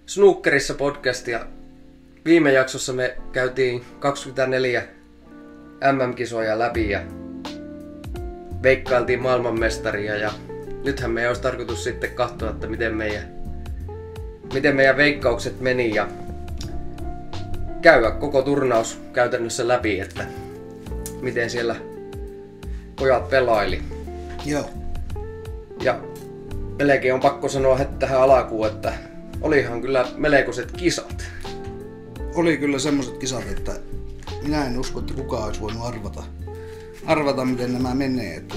Snookerissa podcast ja viime jaksossa me käytiin 24 MM-kisoja läpi ja veikkailtiin maailmanmestaria ja nythän meidän olisi tarkoitus sitten katsoa, että miten meidän veikkaukset meni ja käydä koko turnaus käytännössä läpi, että miten siellä pojat pelaili. Joo. Ja melkein on pakko sanoa tähän alkuun, että olihan kyllä melkoiset kisat. Oli kyllä semmoiset kisat, että minä en usko, että kukaan olisi voinut arvata miten nämä menee. Että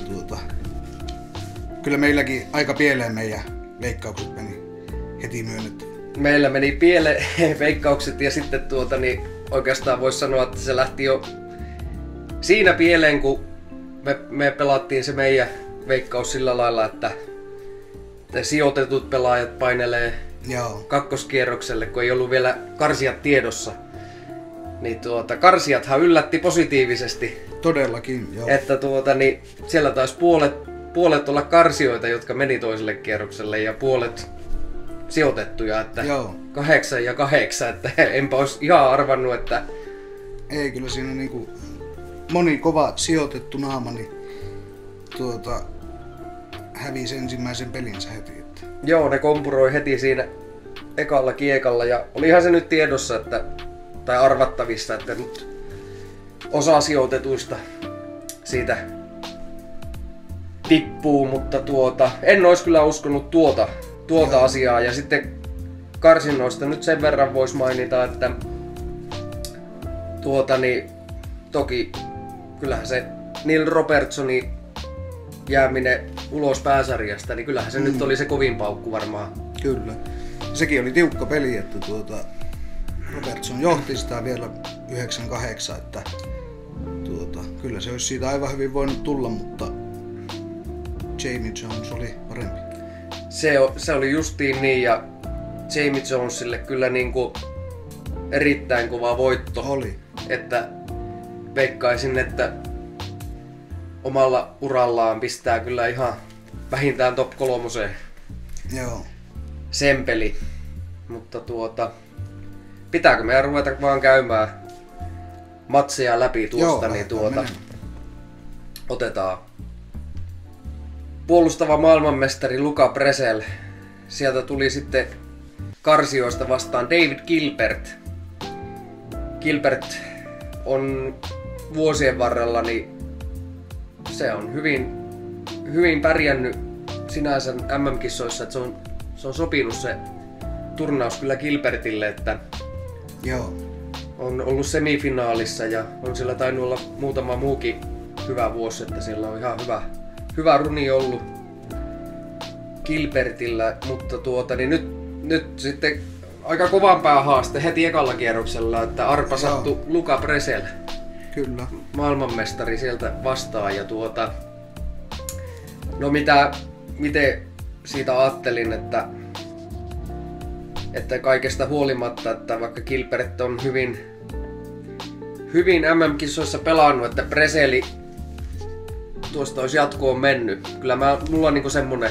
kyllä meilläkin aika pieleen meidän veikkaukset meni heti myönnettä. Meillä meni pieleen veikkaukset ja sitten oikeastaan voisi sanoa, että se lähti jo siinä pieleen, kun me pelattiin se meidän veikkaus sillä lailla, että sijoitetut pelaajat painelee kakkoskierrokselle, kun ei ollut vielä karsijat tiedossa. Niin karsijathan yllätti positiivisesti. Todellakin, joo. Että siellä taisi puolet olla karsioita, jotka meni toiselle kierrokselle ja puolet sijoitettuja, että 8 ja 8, että enpä olisi ihan arvannut, että... Ei, kyllä siinä niinku moni kova sijoitettu naama, niin hävisi ensimmäisen pelinsä heti. Että. Joo, ne kompuroi heti siinä ekalla kiekalla ja olihan se nyt tiedossa, tai arvattavissa, että nyt osa sijoitetuista siitä tippuu, mutta en olisi kyllä uskonut tuota asiaa. Ja sitten karsinnoista nyt sen verran voisi mainita, että toki kyllähän se Neil Robertsonin jääminen ulos pääsarjasta, niin kyllähän se nyt oli se kovin paukku varmaan. Kyllä. Sekin oli tiukka peli, että Robertson johti sitä vielä 9-8, että kyllä se olisi siitä aivan hyvin voinut tulla, mutta Jamie Jones oli parempi. Se oli justiin niin ja Jamie Jonesille kyllä niinku erittäin kova voitto. Oli. Että veikkaisin, että omalla urallaan pistää kyllä ihan vähintään top 3. Joo. Sen peli. Mutta pitääkö meidän ruveta vaan käymään matseja läpi tuosta, niin otetaan puolustava maailmanmestari Luca Brecel. Sieltä tuli sitten karsioista vastaan David Gilbert. Gilbert on vuosien varrella, niin se on hyvin pärjännyt sinänsä MM-kissoissa, että se on sopinut se turnaus kyllä Gilbertille, että on ollut semifinaalissa ja on siellä tainnut olla muutama muukin hyvä vuosi, että siellä on ihan hyvä runi ollut Gilbertillä, mutta niin nyt sitten aika kovan päähaaste heti ekalla kierroksella, että arpa sattui Luca Brecel. Kyllä. Maailmanmestari sieltä vastaan ja miten siitä ajattelin, että kaikesta huolimatta, että vaikka Gilbert on hyvin MM-kissoissa pelannut, että Breceli tuosta olisi jatkoon mennyt. Kyllä mulla niinku semmonen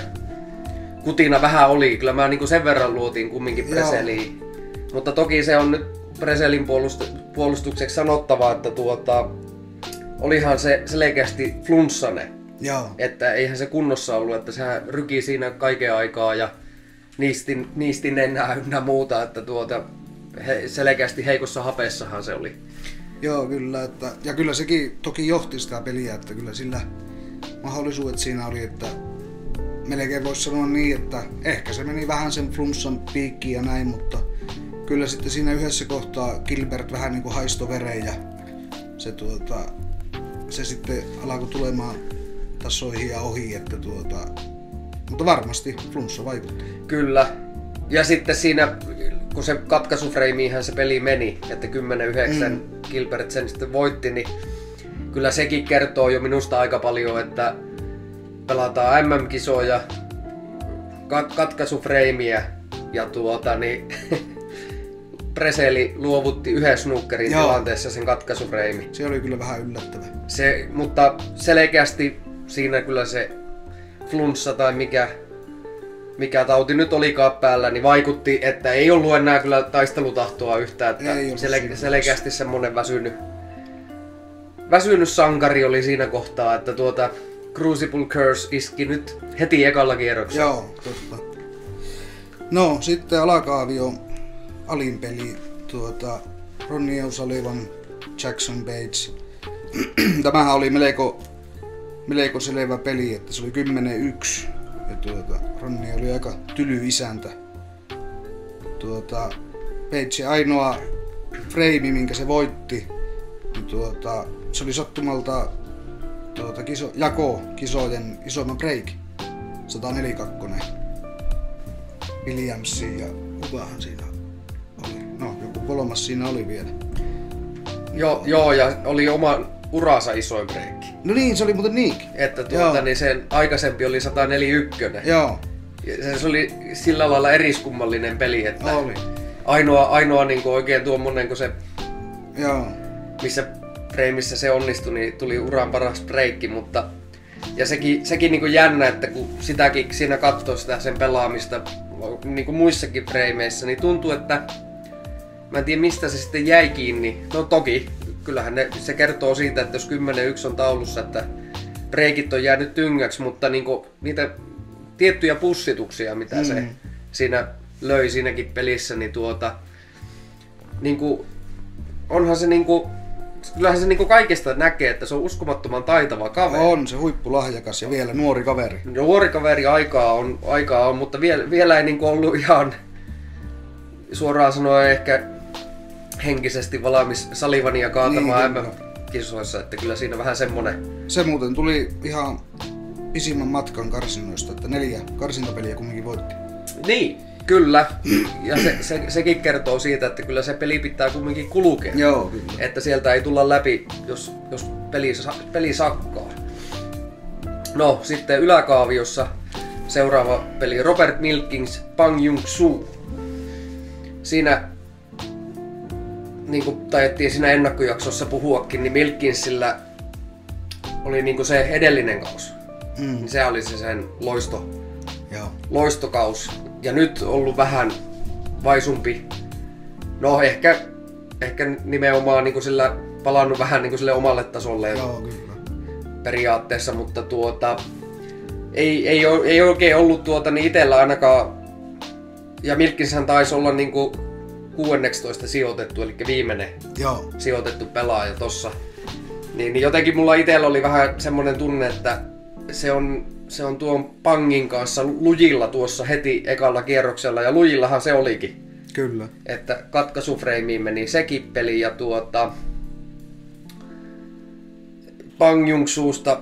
kutina vähän oli, kyllä mä niinku sen verran luotiin kumminkin Breceliin. Mutta toki se on nyt Brecelin puolustukseksi sanottava, että olihan se selkeästi flunssainen. Että eihän se kunnossa ollut, että sehän ryki siinä kaiken aikaa ja niistin enää ynnä muuta, että selkeästi heikossa hapessahan se oli. Joo, kyllä. Ja kyllä sekin toki johti sitä peliä, että kyllä sillä mahdollisuudet siinä oli, että melkein voisi sanoa niin, että ehkä se meni vähän sen flunssan piikkiin ja näin, mutta kyllä sitten siinä yhdessä kohtaa Gilbert vähän niin kuin haistoi veren ja se sitten alkoi tulemaan tasoihin ja ohi, että mutta varmasti flunssa vaikutti. Kyllä. Ja sitten siinä, kun se katkaisufreimiinhän se peli meni, että 10-9 Gilbert sen sitten voitti, niin kyllä sekin kertoo jo minusta aika paljon, että pelataan MM-kisoja, katkaisufreimiä ja Breceli luovutti yhden snookerin tilanteessa sen katkaisufreimi. Se oli kyllä vähän yllättävä. Mutta selkeästi siinä kyllä se flunssa tai mikä tauti nyt olikaan päällä, niin vaikutti, että ei ollut enää kyllä taistelutahtoa yhtään. Että selkeästi semmonen väsynyt sankari oli siinä kohtaa, että Crucible Curse iski nyt heti ekalla kierroksella. Joo, totta. No, sitten alakaavio alinpeli, Ronnie O'Sullivan, Jackson Bates. Tämähän oli melko selvä peli, että se oli 10-1 ja Ronnie oli aika tyly isäntä. Batesin ainoa frame, minkä se voitti, niin se oli sattumalta kisojen isoimman break. 142. Williamsin ja kukahan siinä oli. No, joku kolmas siinä oli vielä. Joo, ja oli oman uransa isoin breikki. No niin, se oli muuten niinkin. Että niin sen aikaisempi oli 141. Joo. Ja se oli sillä lailla eriskummallinen peli, että oli. Ainoa niin kuin oikein tuommoinen, kun se, joo, missä frameissa se onnistui, niin tuli uran paras breikki, mutta ja sekin niin kuin jännä, että kun sitäkin siinä katsoo sitä sen pelaamista niin kuin muissakin frameissa, niin tuntuu, että mä en tiedä mistä se sitten jäi kiinni. No toki, kyllähän se kertoo siitä, että jos 10-1 on taulussa, että breikit on jäänyt tyngäksi, mutta niin kuin niitä tiettyjä pussituksia, mitä se siinä löi siinäkin pelissä, niin niin kuin, onhan se niinku, kyllähän se niinku kaikesta näkee, että se on uskomattoman taitava kaveri. On se huippulahjakas ja vielä nuori kaveri. Nuori kaveri, aikaa on, mutta vielä ei niinku ollut ihan suoraan sanoen ehkä henkisesti valmis Sullivania kaatamaan niin, MM-kisoissa, että kyllä siinä vähän semmonen. Se muuten tuli ihan pisimmän matkan karsinnoista, että 4 karsintapeliä kumminkin voitti. Niin, kyllä. Ja sekin kertoo siitä, että kyllä se peli pitää kumminkin kulkea. Joo, kyllä. Että sieltä ei tulla läpi, jos peli sakkaa. No, sitten yläkaaviossa seuraava peli Robert Milkins Pang Jung-soo. Siinä, niin kuin taidettiin siinä ennakkojaksossa puhuakin, niin Milkinsillä oli niin kuin se edellinen kausi. Se oli se sen loistokaus. Ja nyt ollut vähän vaisumpi. No ehkä nimenomaan niin kuin sillä palannut vähän niin kuin sille omalle tasolle. Joo, kyllä. Periaatteessa, mutta ei oikein ollut niin itsellä ainakaan. Ja Milkinshän taisi olla niin kuin 16 sijoitettu, eli viimeinen sijoitettu pelaaja tossa. Niin jotenkin mulla itsellä oli vähän semmoinen tunne, että se on tuon Pangin kanssa lujilla tuossa heti ekalla kierroksella, ja lujillahan se olikin. Kyllä. Että katkaisufreimiin meni sekin peli, ja Pang Jung-soosta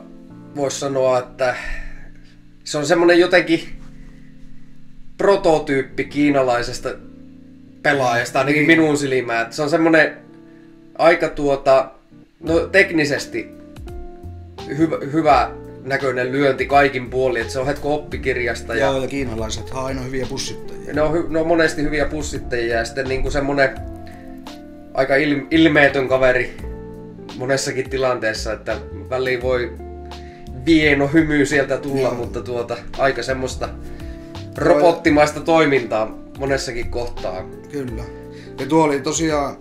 voisi sanoa, että se on semmonen jotenkin prototyyppi kiinalaisesta pelaajasta, ainakin minun silmään. Että se on semmonen aika no teknisesti hyvä näköinen lyönti kaikin puolin, että se on hetko oppikirjasta. Joo, ja kiinalaiset on aina hyviä pussittajia. Ne on monesti hyviä pussittajia ja sitten niinku semmonen aika ilmeetön kaveri monessakin tilanteessa, että väliin voi vieno hymy sieltä tulla, mutta aika semmoista robottimaista toimintaa monessakin kohtaa. Kyllä. Ja tuo oli tosiaan,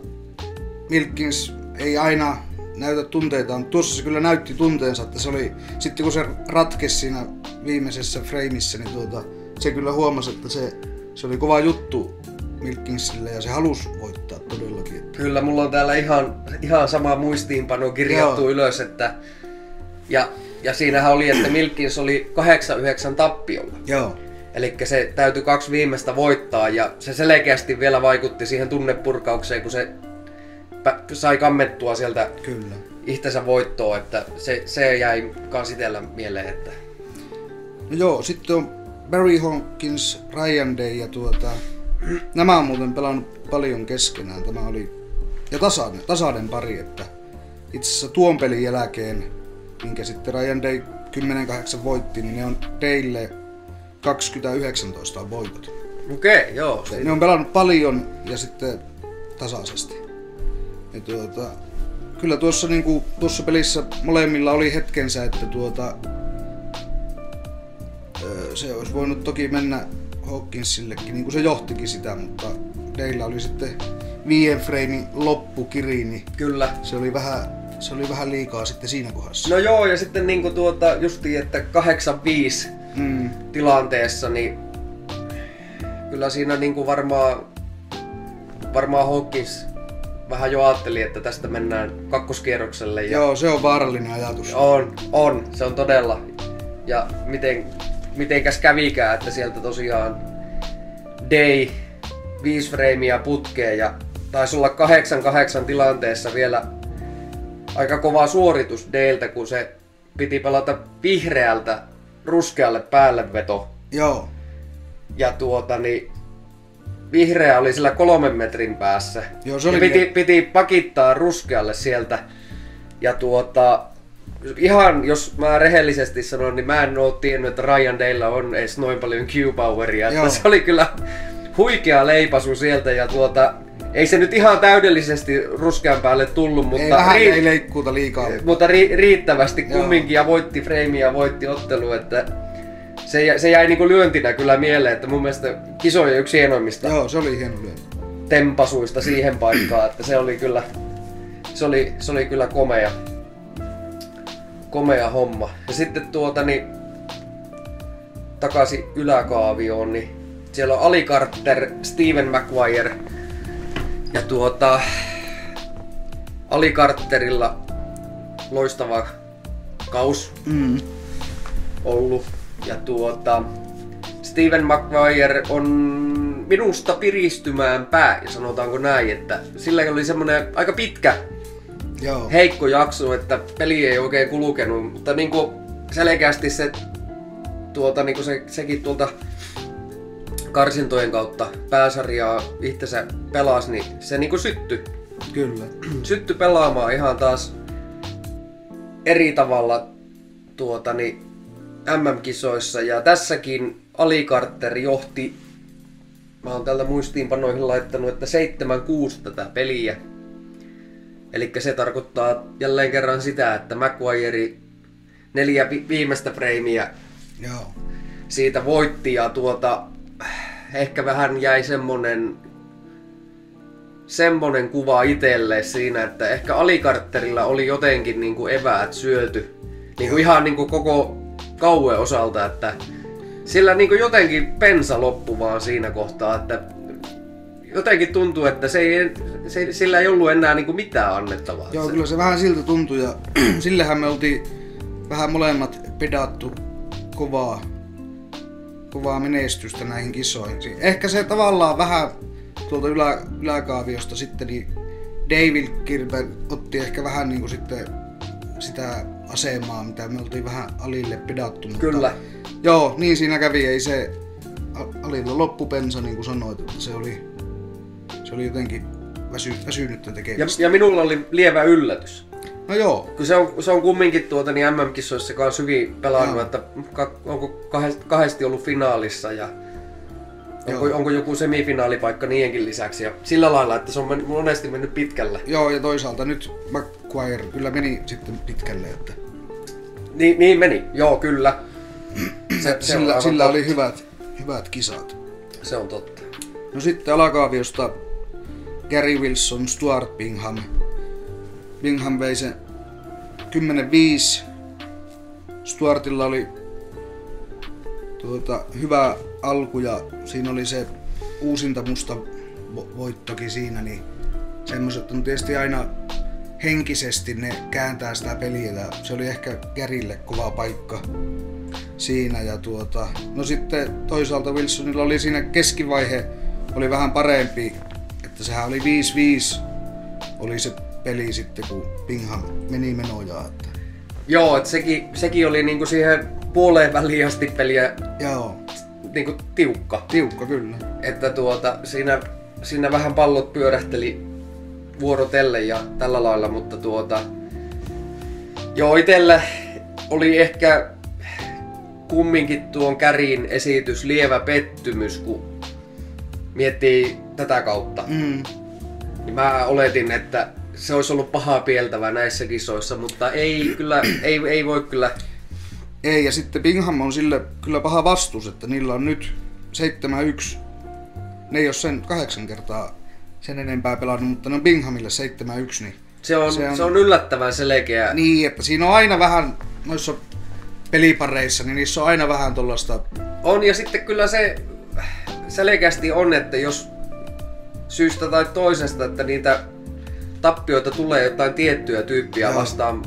Milkins ei aina näytä tunteitaan. Tuossa se kyllä näytti tunteensa, että se oli, sitten kun se ratkesi siinä viimeisessä frameissa, niin se kyllä huomasi, että se oli kova juttu Milkinsille ja se halusi voittaa todellakin. Että. Kyllä, mulla on täällä ihan sama muistiinpano kirjattu ylös, että ja siinähän oli, että Milkins oli 8-9 tappiolla. Joo. Eli se täytyi 2 viimeistä voittaa ja se selkeästi vielä vaikutti siihen tunnepurkaukseen, kun se sai kammettua sieltä kyllä itsensä voittoon, että se jäi kans itellä mieleen. Että. No joo, sitten on Barry Hawkins, Ryan Day ja nämä on muuten pelannut paljon keskenään. Tämä oli ja tasainen pari, että itse asiassa tuon pelin jälkeen, minkä sitten Ryan Day 10-8 voitti, niin ne on Daylle 20-19 on voitot. Okei, joo. Ne on pelannut paljon ja sitten tasaisesti. Ja kyllä tuossa pelissä molemmilla oli hetkensä, että se olisi voinut toki mennä Hawkinsillekin, niin kuin se johtikin sitä, mutta Daleillä oli sitten 5 freinin loppukiri, niin Kyllä. se oli vähän liikaa sitten siinä kohdassa. No joo, ja sitten niinku justiin, että 8-5 tilanteessa, niin kyllä siinä niinku varmaan Hawkins vähän jo ajatteli, että tästä mennään kakkoskierrokselle. Ja joo, se on vaarallinen ajatus. On, se on todella. Ja mitenkäs kävikään, että sieltä tosiaan Day 5 freimiä putkeen ja taisi olla 8-8 tilanteessa vielä aika kova suoritus Dayltä, kun se piti pelata vihreältä ruskealle päälleveto. Joo. Ja vihreä oli sillä 3 metrin päässä. Joo, se oli piti pakittaa ruskealle sieltä. Ja ihan jos mä rehellisesti sanon, niin mä en oo tiennyt, että Ryan Daylla on edes noin paljon Q-poweria. Että se oli kyllä huikea leipasu sieltä ja ei se nyt ihan täydellisesti ruskean päälle tullut, mutta ei leikkuuta liikaa. Mutta riittävästi kumminkin ja voitti freimiä ja voitti ottelu, että se jäi niinku lyöntinä kyllä mieleen, että mun mielestä kisojen yksi hienoimmista. Joo, se oli hieno lyönti. Tempasuista siihen paikkaan, että se oli kyllä komea homma. Ja sitten takaisin yläkaavioon, niin siellä on Ali Carter, Steven Maguire ja Ali Carterilla loistava kaus ollut ja Steven Maguire on minusta piristymään päin, sanotaanko näin, että sillä oli semmonen aika pitkä heikko jakso, että peli ei oikein kulkenut, mutta niinku selkeästi se sekin tuolta karsintojen kautta pääsarjaa itsensä pelasi, niin se niinku syttyi. Kyllä. Syttyi pelaamaan ihan taas eri tavalla MM-kisoissa ja tässäkin Ali Carter johti, mä oon täältä muistiinpanoihin laittanut, että 7-6 tätä peliä. Elikkä se tarkoittaa jälleen kerran sitä, että Maguire 4 viimeistä freimiä siitä voitti ja ehkä vähän jäi semmonen kuva itselle siinä, että ehkä Ali Carterilla oli jotenkin niinku eväät syöty niinku ihan niinku koko kauen osalta, että sillä niinku jotenkin pensa loppu vaan siinä kohtaa, että jotenkin tuntuu, että sillä ei ollut enää niinku mitään annettavaa. Joo, kyllä se vähän siltä tuntui ja sillähän me oltiin vähän molemmat pedattu kovaa menestystä näihin kisoihin. Ehkä se tavallaan vähän tuolta yläkaaviosta sitten, niin David Gilbert otti ehkä vähän niinku sitten sitä asemaa, mitä me oltiin vähän Alille pedattu. Kyllä. Joo, niin siinä kävi, ei se Alilla loppupensa, niin kuin sanoit, että se oli jotenkin väsynyttä tekemistä. Ja minulla oli lievä yllätys. No joo. Kun se on kumminkin MM-kisoissa kanssa hyvin pelannut, että onko kahdesti ollut finaalissa ja onko joku semifinaalipaikka niidenkin lisäksi ja sillä lailla, että se on monesti mennyt pitkälle. Joo, ja toisaalta nyt Maguire kyllä meni sitten pitkälle. Että niin meni, joo kyllä. Sillä oli hyvät kisat. Se on totta. No sitten alakaaviosta Gary Wilson, Stuart Bingham. Bingham vei sen 10-5. Stuartilla oli hyvä alku ja siinä oli se uusinta musta voittokin siinä, niin semmoset on tietysti aina henkisesti ne kääntää sitä peliä. Se oli ehkä Garylle kova paikka siinä ja no sitten toisaalta Wilsonilla oli siinä keskivaihe oli vähän parempi, että sehän oli 5-5 oli se peli sitten kun Bingham meni menojaan. Että joo, että sekin oli niinku siihen puoleen väliin asti peliä. Joo. Niinku tiukka. Tiukka kyllä. Että siinä vähän pallot pyörähteli vuorotellen ja tällä lailla, mutta joo, itellä oli ehkä kumminkin tuon Garyn esitys lievä pettymys, kun miettii tätä kautta. Niin mä oletin, että se olisi ollut pahaa pieltävää näissä kisoissa, mutta ei voi kyllä. Ei, ja sitten Bingham on sille kyllä paha vastus, että niillä on nyt 7-1. Ne ei ole sen 8 kertaa sen enempää pelannut, mutta ne on Binghamille 7-1. Niin se on yllättävän selkeä. Niin, että siinä on aina vähän noissa pelipareissa, niin niissä on aina vähän tollaista. On, ja sitten kyllä se selkeästi on, että jos syystä tai toisesta, että niitä tappioita tulee jotain tiettyä tyyppiä vastaan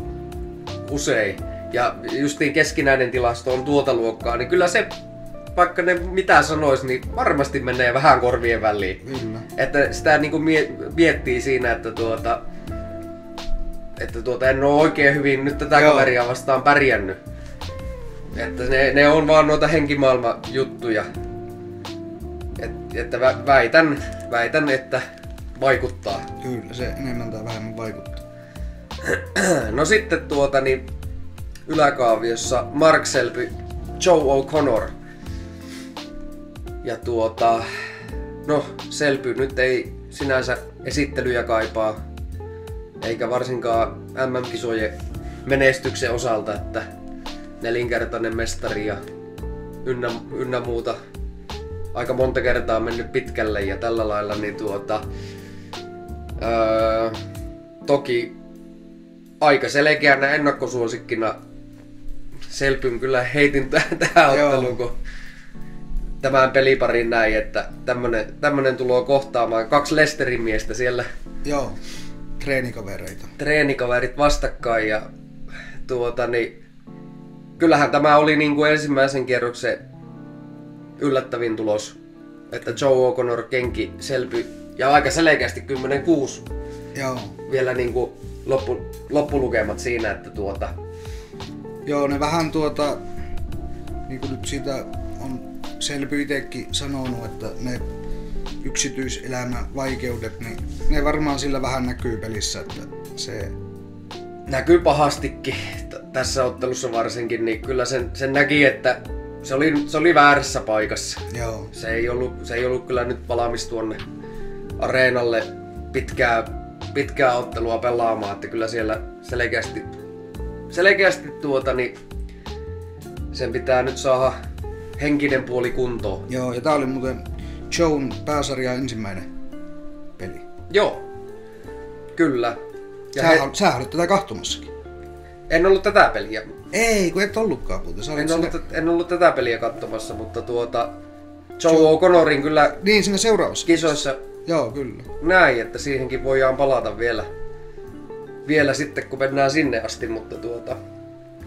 usein, ja justiin keskinäinen tilasto on tuota luokkaa, niin kyllä se, vaikka ne mitä sanois, niin varmasti menee vähän korvien väliin. Kyllä. Että sitä niinku miettii siinä, että en ole oikein hyvin nyt tätä kaveria vastaan pärjännyt. Että ne on vaan noita henkimaailma-juttuja. Että väitän, että vaikuttaa. Kyllä, se enemmän tai vähemmän vaikuttaa. No sitten yläkaaviossa Mark Selby, Joe O'Connor. Ja no Selby nyt ei sinänsä esittelyjä kaipaa. Eikä varsinkaan MM-kisojen menestyksen osalta, että 4-kertainen mestari ja ynnä muuta. Aika monta kertaa mennyt pitkälle ja tällä lailla, niin toki aika selkeänä ennakkosuosikkina Selbyn kyllä heitin tähän otteluun, kun tämän peliparin näin, että tämmönen tulee kohtaamaan 2 Leicesterin miestä siellä. Joo, treenikavereita. Treenikaverit vastakkain ja kyllähän tämä oli niin kuin ensimmäisen kierroksen yllättävin tulos, että Joe O'Connor kenki Selby ja aika selkeästi 10-6. Joo. Vielä niin kuin loppulukemat siinä, että Joo, ne vähän niin kuin nyt siitä on Selby itsekin sanonut, että ne yksityiselämän vaikeudet, niin ne varmaan sillä vähän näkyy pelissä, että se näkyy pahastikin tässä ottelussa varsinkin, niin kyllä sen näki, että se oli väärässä paikassa. Joo. Se ei ollut kyllä nyt valmis tuonne areenalle pitkää ottelua pelaamaan, että kyllä siellä selkeästi niin sen pitää nyt saada henkinen puoli kuntoon. Joo, ja tää oli muuten Joen pääsarjan ensimmäinen peli. Joo, kyllä. Ja Sä olit tätä kahtomassakin. En ollut tätä peliä. Ei, kun et ollutkaan muuten. En ollut tätä peliä katsomassa, mutta Joe O'Connorin kyllä niin, siinä seuraavassa kisoissa. Joo, kyllä. Näin, että siihenkin voidaan palata vielä sitten, kun mennään sinne asti, mutta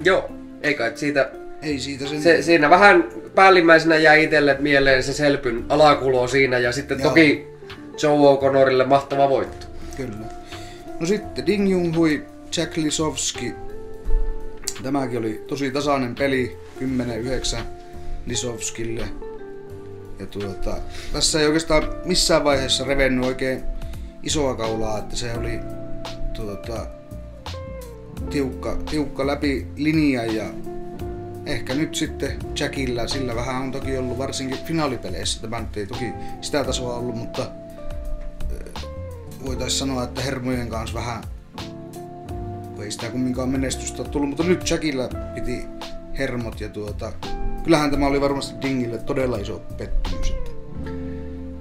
joo, ei kai siitä. Ei siitä sen. Siinä vähän päällimmäisenä jäi itselle mieleen se Selbyn alakulo siinä ja sitten toki Joe O'Connorille mahtava voitto. Kyllä. No sitten Ding Junhui, Jack Lisowski. Tämäkin oli tosi tasainen peli, 10-9 Lisowskille. Ja tässä ei oikeastaan missään vaiheessa revennyt oikein isoa kaulaa, että se oli tiukka läpi linjan ja ehkä nyt sitten Jackillä, sillä vähän on toki ollut varsinkin finaalipeleissä, tämä nyt ei toki sitä tasoa ollut, mutta voitaisiin sanoa, että hermojen kanssa vähän, ei sitä kumminkaan menestystä ole tullut, mutta nyt Jackillä piti hermot ja kyllähän tämä oli varmasti Dingille todella iso pettymys.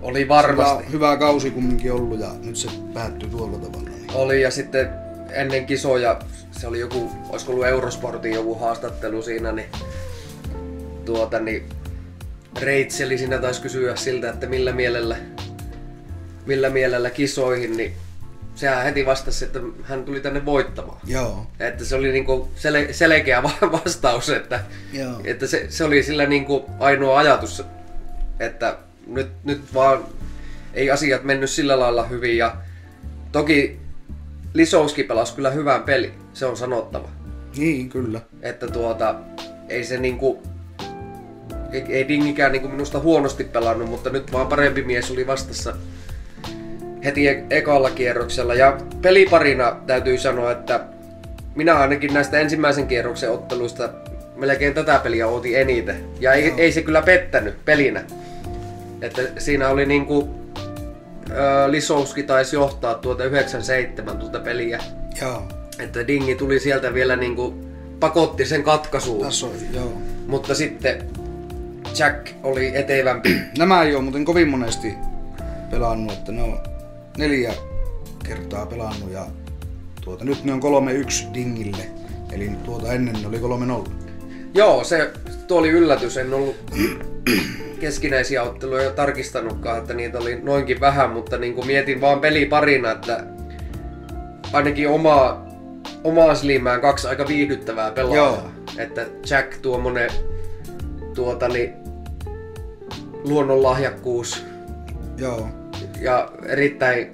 Oli varmasti. Sillä hyvä kausi kumminkin ollut ja nyt se päättyi tuolla tavalla. Niin. Oli ja sitten ennen kisoja, se oli olisiko ollut Eurosportin joku haastattelu siinä, niin Reitseli siinä taisi kysyä siltä, että millä mielellä kisoihin, niin sehän heti vastasi, että hän tuli tänne voittamaan. Joo. Että se oli niinku selkeä vastaus, että se oli sillä niinku ainoa ajatus, että nyt vaan ei asiat mennyt sillä lailla hyvin ja toki Lisowski pelasi kyllä hyvän peli, se on sanottava. Niin, kyllä. Että ei se niinku ei Dingikään niinku minusta huonosti pelannut, mutta nyt vaan parempi mies oli vastassa heti ekalla kierroksella. Ja peliparina täytyy sanoa, että minä ainakin näistä ensimmäisen kierroksen otteluista melkein tätä peliä ootin eniten. Ja ei se kyllä pettänyt pelinä. Että siinä oli niinku Lisowski taisi johtaa 9-7 tuota peliä. Joo. Että Dingi tuli sieltä vielä niinku pakotti sen katkaisuun. Joo. Mutta sitten Jack oli etevämpi. Nämä ei oo muuten kovin monesti pelannut, että ne on 4 kertaa pelannut ja nyt ne on 3-1 Dingille. Eli ennen ne oli 3-0. Joo, tuo oli yllätys. En ollut keskinäisiä otteluja tarkistanutkaan, että niitä oli noinkin vähän, mutta niin kuin mietin vaan peliparina, että ainakin omaa silmään 2 aika viihdyttävää pelaajaa. Joo. Että Jack tuommoinen luonnonlahjakkuus. Joo. Ja erittäin,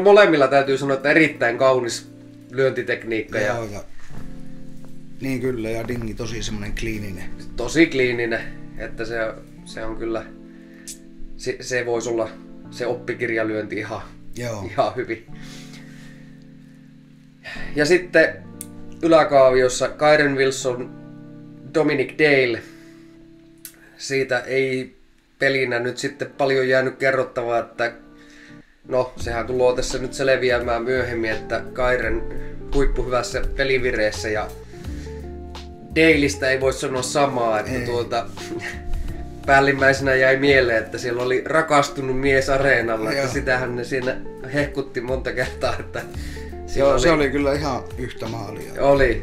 molemmilla täytyy sanoa, että erittäin kaunis lyöntitekniikka. Joo, ja niin kyllä, ja Dingi tosi semmonen kliininen. Tosi kliininen, että se on kyllä, se voisi olla se oppikirjalyönti ihan hyvin. Ja sitten yläkaaviossa Kyren Wilson, Dominic Dale. Siitä ei pelinä nyt sitten paljon jäänyt kerrottavaa, että no sehän tulee tässä nyt selviämään myöhemmin, että Kyren huippuhyvässä pelivireessä ja Daleista ei voi sanoa samaa, että päällimmäisenä jäi mieleen, että siellä oli rakastunut mies areenalla, että sitähän ne siinä hehkutti monta kertaa, että se oli kyllä ihan yhtä maalia. Oli,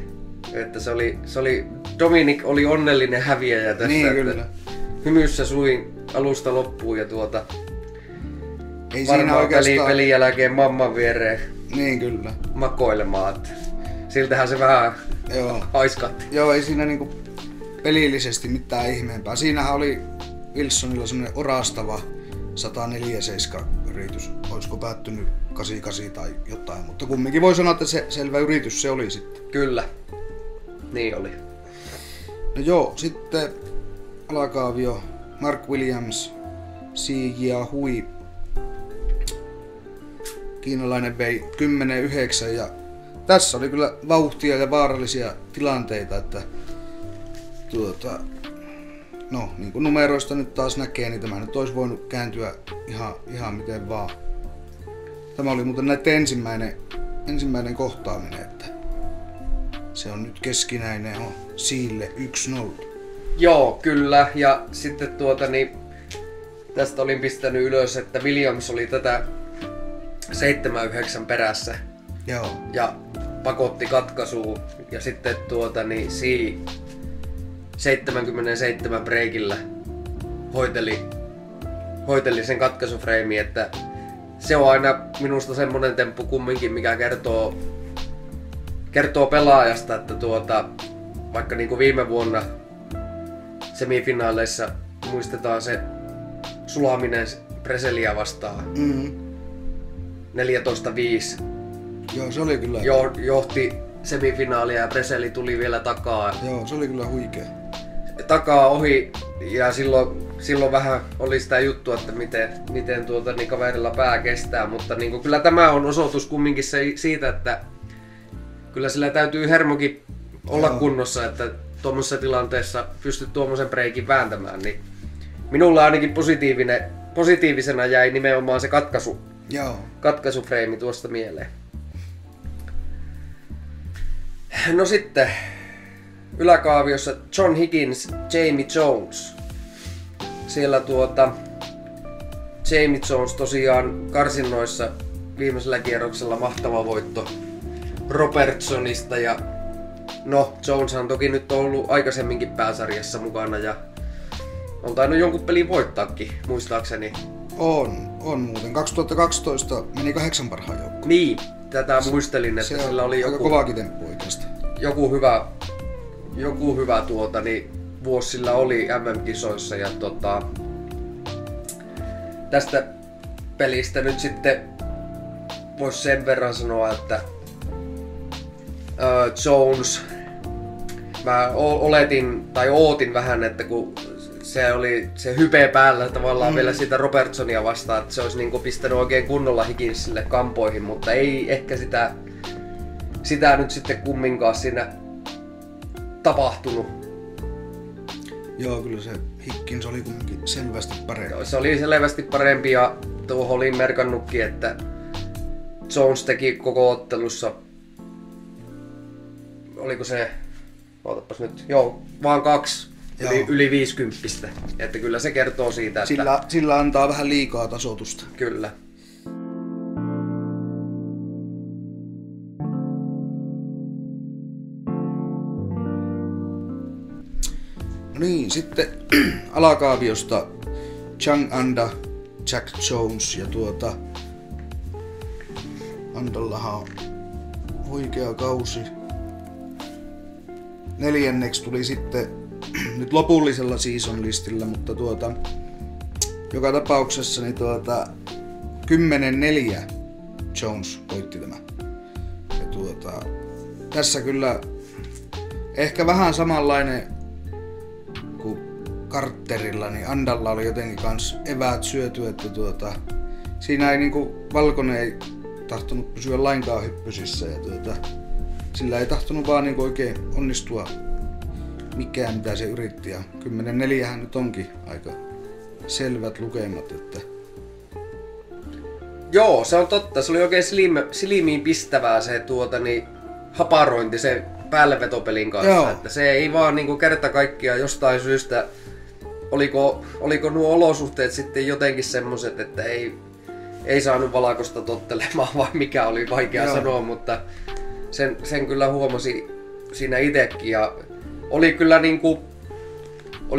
että se oli Dominic oli onnellinen häviäjä tässä, niin, että kyllä. Hymyssä suin alusta loppuun ja ei siinä oikeastaan pelin jälkeen mamman viereen niin kyllä makoilemaan, että siltähän se vähän haiskatti. Joo, ei siinä niinku pelillisesti mitään ihmeempää. Siinähän oli Wilsonilla semmonen orastava 104.7 yritys. Olisiko päättynyt 88 tai jotain, mutta kumminkin voi sanoa, että se selvä yritys se oli sitten. Kyllä, niin oli. No joo, sitten alakaavio Mark Williams, Siijia Hui. Kiinalainen vei 10-9 ja tässä oli kyllä vauhtia ja vaarallisia tilanteita, että no niin kuin numeroista nyt taas näkee, niin tämä nyt olisi voinut kääntyä ihan miten vaan. Tämä oli muuten näiden ensimmäinen kohtaaminen, että se on nyt keskinäinen on Siille 1-0. Joo, kyllä. Ja sitten tästä olin pistänyt ylös, että Williams oli tätä 7-9 perässä. Joo. Ja pakotti katkaisuun. Ja sitten Sea 77 breakillä hoiteli sen katkaisufreimi, että se on aina minusta semmonen temppu kumminkin, mikä kertoo pelaajasta, että vaikka niinku viime vuonna semifinaaleissa muistetaan se sulaminen Breseliä vastaan. 14-5. Joo, se oli kyllä. Johti semifinaalia ja Breseli tuli vielä takaa. Joo, se oli kyllä huikea. Takaa ohi ja silloin vähän oli sitä juttua, että miten kaverilla pää kestää, mutta niin kyllä tämä on osoitus kumminkin siitä, että kyllä sillä täytyy hermokin olla kunnossa, että tuommoisessa tilanteessa pystyt tuommoisen breikin vääntämään, niin minulla ainakin positiivisena jäi nimenomaan se katkaisufreimi tuosta mieleen. No sitten yläkaaviossa John Higgins, Jamie Jones. Siellä Jamie Jones tosiaan karsinnoissa viimeisellä kierroksella mahtava voitto Robertsonista ja no Joneshan toki nyt on ollut aikaisemminkin pääsarjassa mukana ja on tainnut jonkun pelin voittaakin, muistaakseni. On muuten. 2012 meni 8 parhaan joukkoon. Niin, tätä muistelin, että sillä oli joku kovaakin temppu oikeastaan. Joku hyvä vuosi sillä oli MM-kisoissa ja tästä pelistä nyt sitten voisi sen verran sanoa, että Jones, mä ootin vähän, että kun se oli se hype päällä tavallaan vielä sitä Robertsonia vastaan, että se olisi niinku pistänyt oikein kunnolla Higginsille kampoihin, mutta ei ehkä sitä nyt sitten kumminkaan siinä tapahtunut. Joo, kyllä se Higgins oli kumminkin selvästi parempi. Joo, se oli selvästi parempi ja tuohon olin merkannutkin, että Jones teki koko ottelussa, oliko se, ootapas nyt, vaan 2 yli 50. Että kyllä se kertoo siitä, että... Sillä antaa vähän liikaa tasotusta. Kyllä. No niin, sitten alakaaviosta Chang Anda, Jack Jones ja Andallahan on huikea kausi. 4. tuli sitten nyt lopullisella season listillä, mutta joka tapauksessa niin 10-4 Jones voitti tämä. Ja tässä kyllä ehkä vähän samanlainen kuin Carterilla, niin Andalla oli jotenkin kans eväät syöty, että siinä ei niinku valkoinen ei tahtonut pysyä lainkaan hyppysissä ja sillä ei tahtonut vaan niinku oikein onnistua mikään mitä se yritti ja 10-4 nyt onkin aika selvät lukemat, että joo, se on totta. Se oli oikein silmiin pistävää se haparointi se päällevetopelin kanssa. Joo. Että se ei vaan niinku kerta kaikkiaan jostain syystä, oliko nuo olosuhteet sitten jotenkin semmoset, että ei saanut valakosta tottelemaan vai mikä oli vaikea sanoa, mutta sen kyllä huomasi siinä itekin ja oli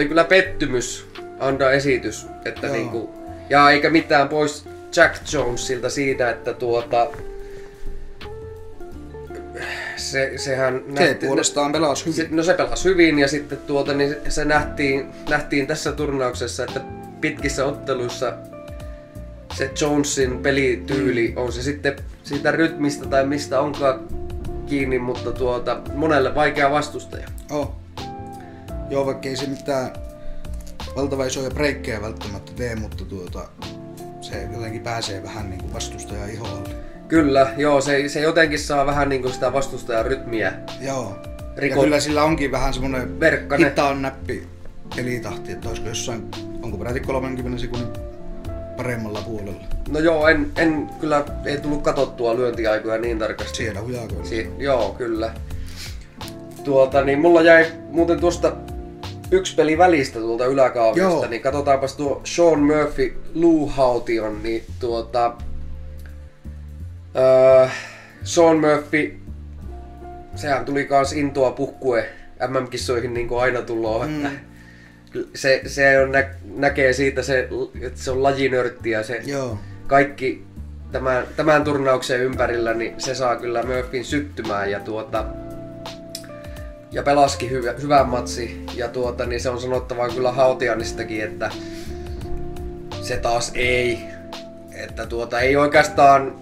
kyllä pettymys Anda esitys, että ja eikä mitään pois Jack Jonesilta siitä, että sehän puolestaan pelasi hyvin. No se pelasi hyvin ja sitten niin se nähtiin tässä turnauksessa, että pitkissä otteluissa se Jonesin pelityyli on se sitten siitä rytmistä tai mistä onkaan kiinni, mutta monelle vaikea vastustaja. Joo, vaikka ei se mitään valtavan isoja breikkejä välttämättä tee, mutta se jotenkin pääsee vähän niin kuin vastustajan iholle. Kyllä, joo, se jotenkin saa vähän niin kuin sitä vastustajan rytmiä. Joo, ja kyllä sillä onkin vähän semmonen hitaan näppi pelitahti, että olisiko onko peräti 30 sekunnin paremmalla puolella. No joo, en kyllä, ei tullut katsottua lyöntiaikoja niin tarkasti. Siellä hujakoilla. Joo, kyllä. Niin mulla jäi muuten tuosta yksi peli välistä tuolta yläkaaviosta, niin katsotaanpas tuo Sean Murphy Luhaution, niin Sean Murphy, sehän tuli kans intoa puhkue MM-kissoihin niin kuin aina tullaan, että se on näkee siitä että se on lajinörtti ja se kaikki tämän turnauksen ympärillä, niin se saa kyllä Murphyn syttymään ja pelasikin hyvän matsi ja niin se on sanottava kyllä Hautianistakin, että se taas että ei oikeastaan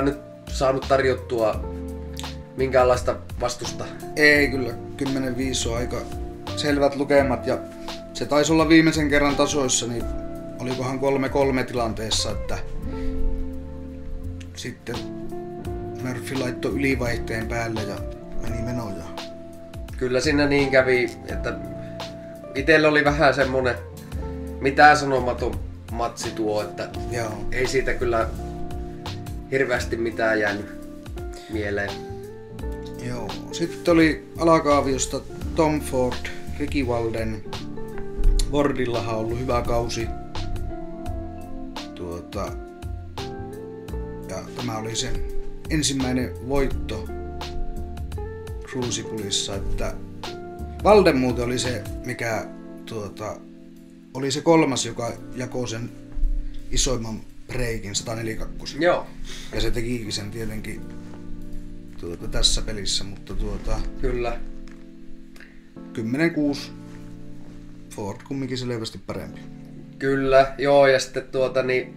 nyt saanut tarjottua minkäänlaista vastusta. Ei kyllä, 10-5 on aika selvät lukemat ja se taisi olla viimeisen kerran tasoissa, niin olikohan 3-3 tilanteessa, että sitten Murphy laittoi ylivaihteen päälle ja meni menojaan. Kyllä siinä niin kävi, että itsellä oli vähän semmonen mitään sanomaton matsi tuo, että ei siitä kyllä hirveästi mitään jäänyt mieleen. Joo, sitten oli alakaaviosta Tom Ford, Ricky Walden. Wardillahan on ollut hyvä kausi. Ja tämä oli sen ensimmäinen voitto Crucibleissa, että Walden muuten oli se, mikä oli se 3, joka jakoi sen isoimman breikin 142. Joo. Ja se tekikin sen tietenkin tässä pelissä, mutta kyllä. 10-6 Ford kumminkin selvästi parempi. Kyllä, joo, ja sitten niin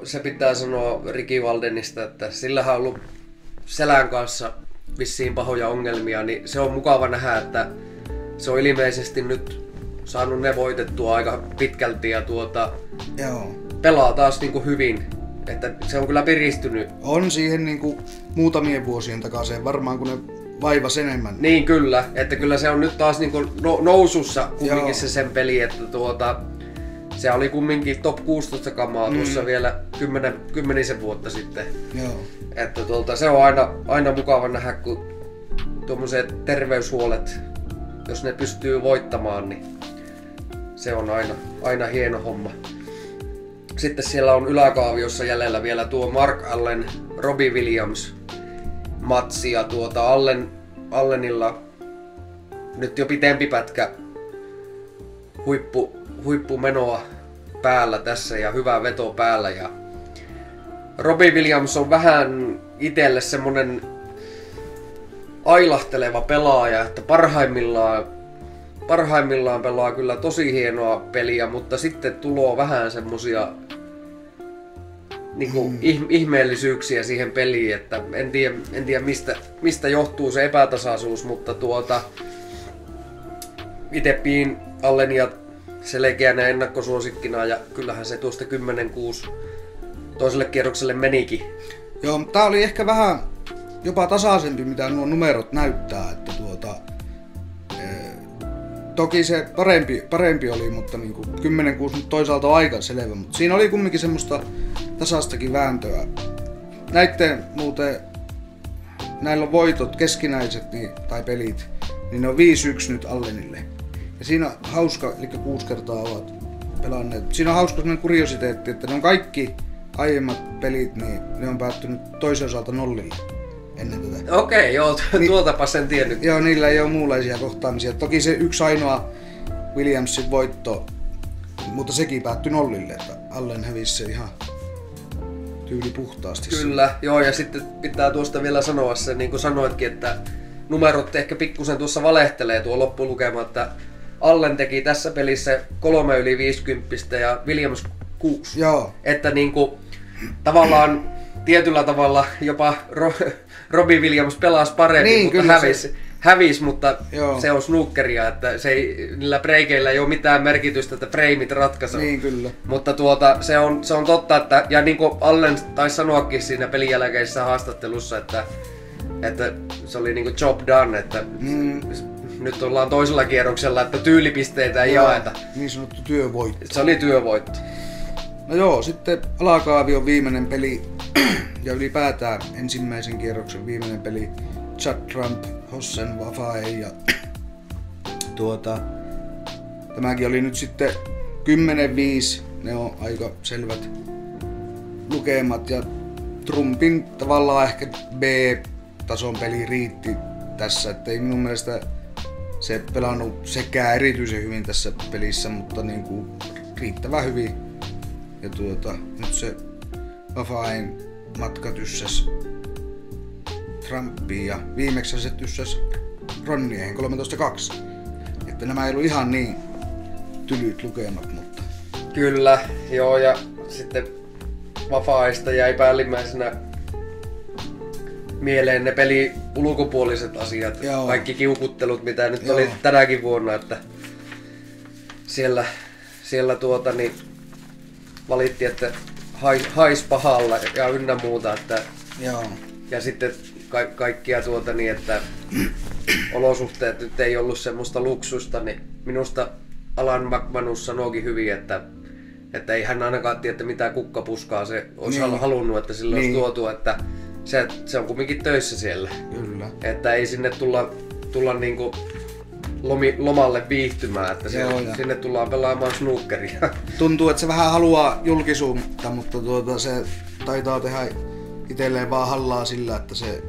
se pitää sanoa Ricky Waldenista, että sillähän on ollut selän kanssa vissiin pahoja ongelmia, niin se on mukava nähdä, että se on ilmeisesti nyt saanut ne voitettua aika pitkälti ja pelaa taas niinku hyvin, että se on kyllä piristynyt. On siihen niinku muutamien vuosien takaisin, varmaan kun ne vaivas enemmän. Niin kyllä, että kyllä se on nyt taas niinku nousussa kumminkin se sen peli, että se oli kumminkin top 16 kamaa tuossa vielä 10 vuotta sitten. Joo. Että se on aina mukava nähdä, kun tuommoiset terveyshuolet jos ne pystyy voittamaan, niin se on aina hieno homma. Sitten siellä on yläkaaviossa jäljellä vielä tuo Mark Allen, Robbie Williams matsi ja Allenilla nyt jo pitempi pätkä huippumenoa päällä tässä ja hyvä veto päällä. Ja Robbie Williams on vähän itselle semmonen ailahteleva pelaaja, että parhaimmillaan pelaa kyllä tosi hienoa peliä, mutta sitten tulee vähän semmosia niinku ihmeellisyyksiä siihen peliin, että en tiedä mistä johtuu se epätasaisuus, mutta itse piin Allenia selkeänä ennakkosuosikkina ja kyllähän se tuosta 10-6 toiselle kierrokselle menikin. Joo, tää oli ehkä vähän jopa tasaisempi mitä nuo numerot näyttää, että toki se parempi oli, mutta niinku 10-6 toisaalta on aika selvä, mutta siinä oli kumminkin semmoista tasaistakin vääntöä. Näillä on voitot keskinäiset tai pelit, niin ne on 5-1 nyt Allenille. Ja siinä on hauska, eli 6 kertaa ovat pelanneet. Siinä on hauska sellainen kuriositeetti, että ne on kaikki aiemmat pelit, niin ne on päättynyt toisen osalta nollille ennen tätä. Okei, joo, tuotapa sen tiennyt. Joo, niillä ei ole muunlaisia kohtaamisia. Toki se yksi ainoa Williamsin voitto, mutta sekin päättyi nollille, että Allen hävisi se ihan tyyli puhtaasti. Kyllä, joo, ja sitten pitää tuosta vielä sanoa se, niin kuin sanoitkin, että numerot ehkä pikkusen tuossa valehtelee tuo loppulukema, että Allen teki tässä pelissä 3 yli 50 ja Williams 6. Joo. Että niinku tavallaan tietyllä tavalla jopa Robbie Williams pelasi paremmin, niin, mutta hävisi, mutta joo, se on snookeria, että niillä breikeillä ei ole mitään merkitystä, että freimit ratkaisee. Niin kyllä. Mutta se on totta, että ja niin kuin Allen taisi sanoakin siinä pelin jälkeisessä haastattelussa, että se oli niinku job done, että nyt ollaan toisella kierroksella, että tyylipisteitä ei jaeta. Niin sanottu työvoitto. Se oli työvoitto. No joo, sitten alakaavion viimeinen peli ja ylipäätään ensimmäisen kierroksen viimeinen peli Judd Trump, Hossen Wafae ja tämäkin oli nyt sitten 10-5, ne on aika selvät lukemat ja Trumpin tavallaan ehkä B-tason peli riitti tässä, että ei minun mielestä se pelannut sekään erityisen hyvin tässä pelissä, mutta niinku riittävän hyvin. Ja nyt se Wafaen matka tyssäs Trumpiin ja viimeksi se tyssäs Ronniehen 13-2. Että nämä ei ollut ihan niin tylyt lukemat, mutta... Kyllä, joo, ja sitten Wafaesta jäi päällimmäisenä mieleen ne peli ulkopuoliset asiat, joo, kaikki kiukuttelut mitä nyt oli tänäkin vuonna, että siellä valittiin, että hais pahalla ja ynnä muuta, että joo, ja sitten kaikkia että olosuhteet nyt ei ollut semmoista luksusta, niin minusta Alan McManus sanoikin hyvin, että ei hän ainakaan tiedä, mitä kukkapuskaa se olisi halunnut, että sille olisi tuotu, että se on kumminkin töissä siellä. Kyllä. Että ei sinne tulla niinku lomalle viihtymään, että sinne tullaan pelaamaan snookeria. Tuntuu, että se vähän haluaa julkisuutta, mutta se taitaa tehdä itselleen vaan hallaa sillä, että se...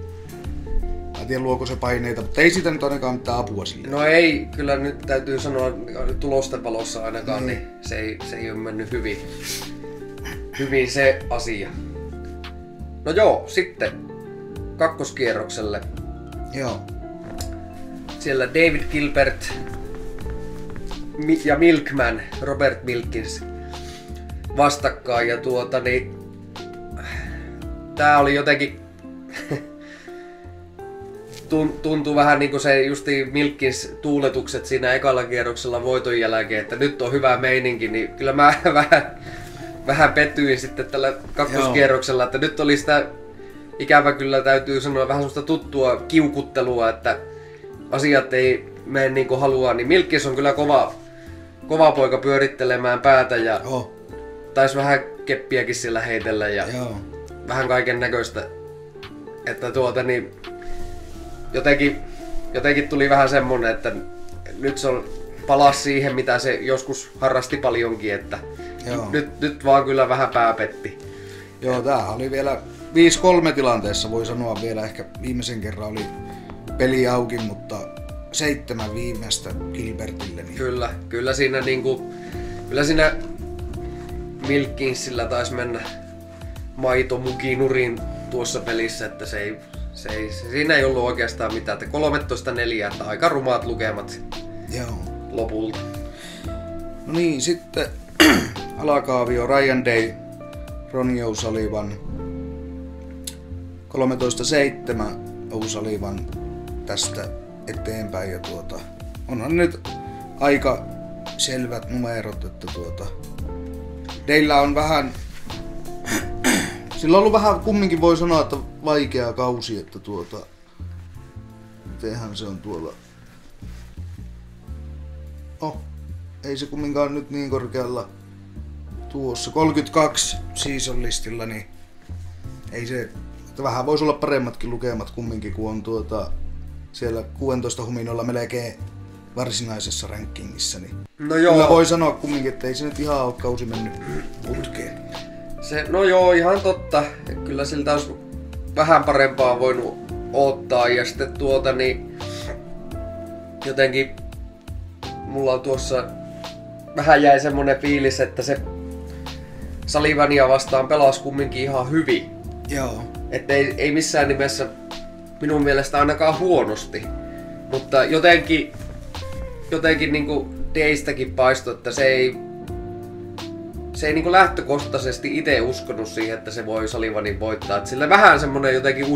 Mä en tiedä luoko se paineita, mutta ei siitä nyt ainakaan mitään apua sille. No ei, kyllä nyt täytyy sanoa tulosten valossa ainakaan, niin se ei ole mennyt hyvin se asia. No joo, sitten kakkoskierrokselle. Joo. Siellä David Gilbert ja Milkman, Robert Milkins vastakkain ja tää oli jotenkin tuntui vähän niinku se justi Milkins tuuletukset siinä ekalla kierroksella voiton jälkeen, että nyt on hyvä meininki, niin kyllä mä vähän pettyin sitten tällä kakkoskierroksella, että nyt oli sitä ikävä kyllä täytyy sanoa vähän semmoista tuttua kiukuttelua, että asiat ei mene niin kuin haluaa, niin Milkins on kyllä kova poika pyörittelemään päätä ja taisi vähän keppiäkin siellä heitellä ja vähän kaiken näköistä, että jotenkin tuli vähän semmonen, että nyt se on palas siihen, mitä se joskus harrasti paljonkin, että nyt vaan kyllä vähän pääpetti. Joo, tää oli vielä 5-3 tilanteessa, voi sanoa vielä, ehkä viimeisen kerran oli peli auki, mutta 7 viimeistä Gilbertille. Niin... Kyllä siinä niinku, kyllä Wilkinsillä taisi mennä maito mukinurin tuossa pelissä, että siinä ei ollut oikeastaan mitään, että 13-4, että aika rumaat lukemat lopulta. No niin, sitten alakaavio Ryan Day, Ronnie O'Sullivan, 13-7 O'Sullivan tästä eteenpäin ja onhan nyt aika selvät numerot, että Daylla on vähän, sillä on ollut vähän kumminkin voi sanoa, että vaikea kausi, että mitenhän se on tuolla, ei se kumminkaan nyt niin korkealla tuossa 32 season listillä, niin ei se, että vähän voisi olla paremmatkin lukemat kumminkin, kun on siellä 16 huminoilla melkein varsinaisessa rankingissa, niin no joo. Kyllä voi sanoa kumminkin, että ei se nyt ihan ole kausi mennyt putkeen. No joo, ihan totta. Kyllä siltä olisi vähän parempaa voinut odottaa ja sitten niin jotenkin mulla on tuossa vähän jäi semmonen fiilis, että se Sullivania vastaan pelasi kumminkin ihan hyvin. Joo. Että ei missään nimessä minun mielestä ainakaan huonosti. Mutta jotenkin niinku Daystäkin paistoi, että se ei niinku lähtökohtaisesti itse uskonut siihen, että se voi Sullivanin voittaa. Et sillä vähän semmonen jotenkin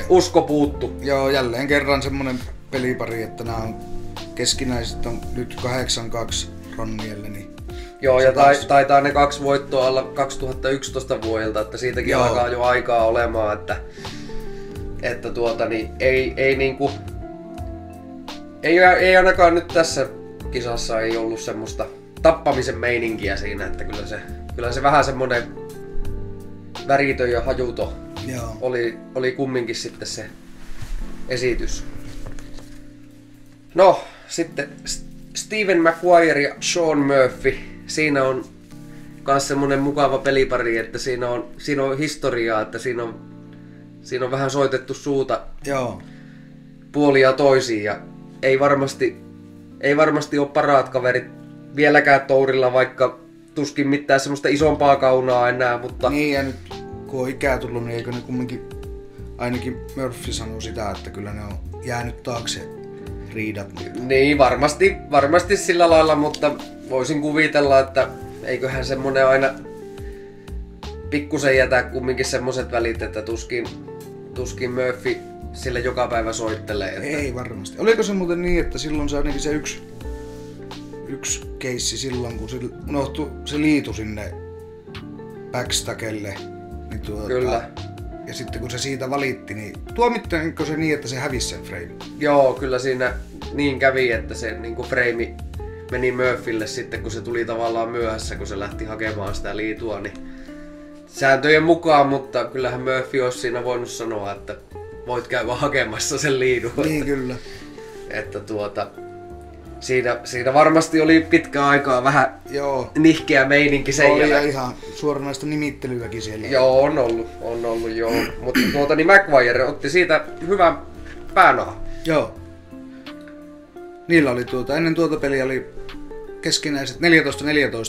usko puuttu. Joo, jälleen kerran semmonen pelipari, että nämä on keskinäiset on nyt 8-2 Ronnielle. Niin joo, ja taitaa ne 2 voittoa olla 2011 vuodelta, että siitäkin alkaa jo aikaa olemaan, että niin ei niinku ei ainakaan nyt tässä kisassa ei ollut semmoista tappamisen meininkiä siinä, että kyllä se vähän semmonen väritön ja hajuto oli kumminkin sitten se esitys. No, sitten Stephen Maguire ja Sean Murphy. Siinä on kans semmonen mukava pelipari, että siinä on historiaa, että siinä on vähän soitettu suuta puolia toisiin ja ei varmasti ole parhaat kaverit vieläkään tourilla, vaikka tuskin mitään semmoista isompaa kaunaa enää, mutta... Niin, ja nyt kun on ikää tullut, niin eikö ne kumminkin, ainakin Murphy sanoo sitä, että kyllä ne on jäänyt taakse riidat. Mutta... Niin, varmasti sillä lailla, mutta voisin kuvitella, että eiköhän semmonen aina pikkusen jätä kumminkin semmoset välit, että tuskin Murphy sille joka päivä soittelee. Että... Ei varmasti. Oliko se muuten niin, että silloin se ainakin se yksi keissi silloin, kun se unohtui se liitu sinne backstagelle, niin Kyllä. Ja sitten kun se siitä valitti, niin tuomittiinko se niin, että se hävisi sen frame? Joo, kyllä siinä niin kävi, että se niinku frame meni Murphylle sitten, kun se tuli tavallaan myöhässä, kun se lähti hakemaan sitä liitua, niin sääntöjen mukaan, mutta kyllähän Murphy olisi siinä voinut sanoa, että voit käydä hakemassa sen liidun. Niin, kyllä. Että siinä varmasti oli pitkä aikaa vähän nihkeä meininki sen jälkeen. Oli ihan suoranaista nimittelyäkin siellä. Joo, on ollut joo. Mutta niin Maguire otti siitä hyvän päänahan. Joo. Niillä oli ennen tuota peliä oli keskinäiset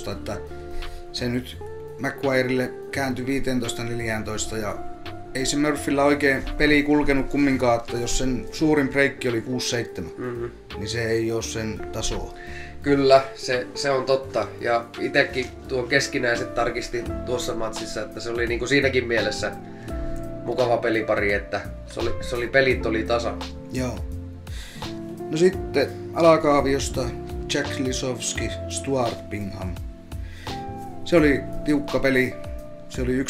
14-14, että se nyt Maguirelle kääntyi 15-14 ja ei se Murphyllä oikein peli kulkenut kumminkaan, että jos sen suurin breikki oli 6-7, niin se ei ole sen tasoa. Kyllä, se on totta. Ja itekin tuon keskinäiset tarkistin tuossa matsissa, että se oli niinku siinäkin mielessä mukava pelipari, että pelit oli tasa. Joo. No sitten alakaaviosta Jack Lisowski, Stuart Bingham. Se oli tiukka peli. Se oli 11-11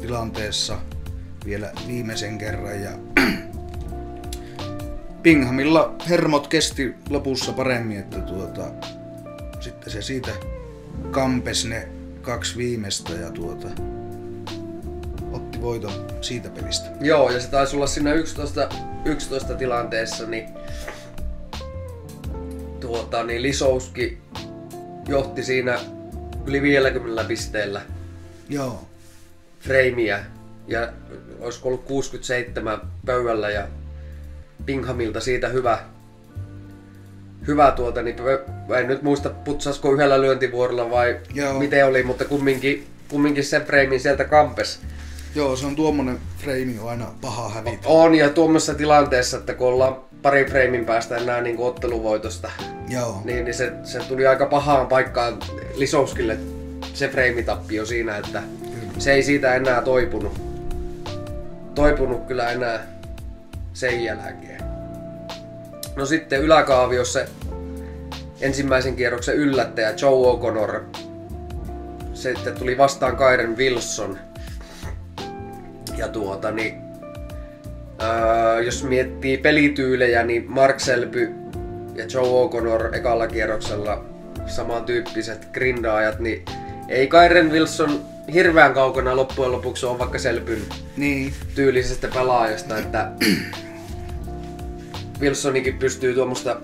tilanteessa vielä viimeisen kerran ja Binghamilla hermot kesti lopussa paremmin, että sitten se siitä kampesi ne 2 viimeistä ja otti voiton siitä pelistä. Joo, ja se taisi olla siinä 11 tilanteessa, niin niin Lisowski johti siinä yli 50 pisteellä Joo. freimiä ja olisiko ollut 67 pöydällä ja Binghamilta siitä hyvä niin en nyt muista putsasko yhdellä lyöntivuorolla vai Joo. miten oli, mutta kumminkin sen freimin sieltä kampes. Joo, se on tuommoinen freimi on aina paha hävitä. On ja tuommoisessa tilanteessa, että kun ollaan pari freimin päästä enää niin otteluvoitosta, Joo. niin se tuli aika pahaan paikkaan Lisowskille se freimitappio siinä, että se ei siitä enää toipunut kyllä enää sen jälkeen. No sitten yläkaaviossa ensimmäisen kierroksen yllättäjä Joe O'Connor. Sitten tuli vastaan Kyren Wilson. Ja jos miettii pelityylejä, niin Mark Selby ja Joe O'Connor ekalla kierroksella samantyyppiset grindaajat, niin ei Kyren Wilson hirveän kaukana loppujen lopuksi on vaikka Selbyn tyylisestä pelaajasta, että Wilsonikin pystyy tuommoista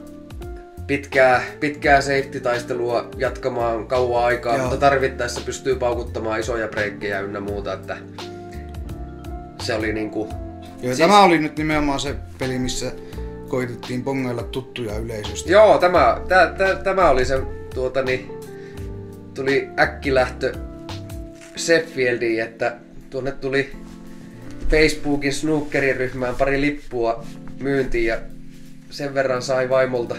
pitkää safety-taistelua jatkamaan kauan aikaa, mutta tarvittaessa pystyy paukuttamaan isoja breikkejä ynnä muuta, että se oli niinku... Joo, tämä oli nyt nimenomaan se peli, missä koitettiin pongailla tuttuja yleisöstä. Joo, tämä oli se, tuli äkkilähtö Sheffieldiin, että tuonne tuli Facebookin snookeriryhmään pari lippua myyntiin ja sen verran sai vaimolta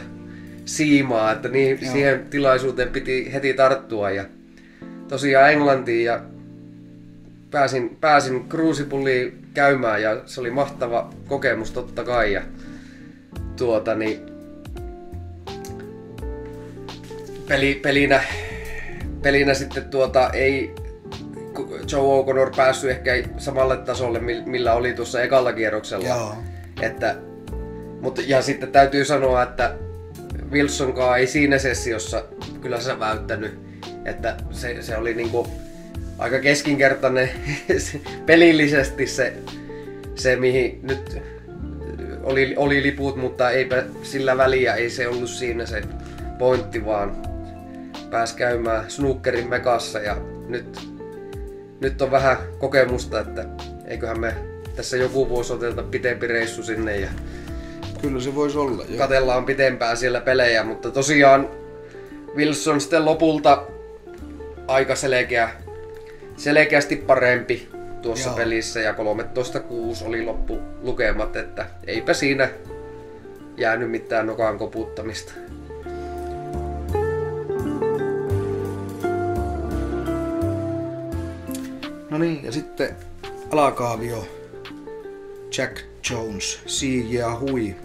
siimaa, että siihen tilaisuuteen piti heti tarttua ja tosiaan Englantiin ja pääsin Crucibleiin käymään ja se oli mahtava kokemus totta kai ja pelinä sitten ei Joe O'Connor päässyt ehkä samalle tasolle millä oli tuossa ekalla kierroksella. Joo. Ja sitten täytyy sanoa, että Wilsonkaan ei siinä sessiossa kyllä säväyttänyt, että se oli niinku aika keskinkertainen pelillisesti se mihin nyt oli liput, mutta eipä sillä väliä, ei se ollut siinä se pointti, vaan pääsi käymään snookerin mekassa ja nyt on vähän kokemusta, että eiköhän me tässä joku vuosi oteta pitempi reissu sinne ja kyllä se voisi olla. Jo. Katellaan pitempään siellä pelejä, mutta tosiaan Wilson sitten lopulta aika selkeästi parempi tuossa pelissä ja 13-6 oli loppulukemat, että eipä siinä jäänyt mitään nokan koputtamista. No niin, ja sitten alakaavio Jack Jones, Siijia Hui.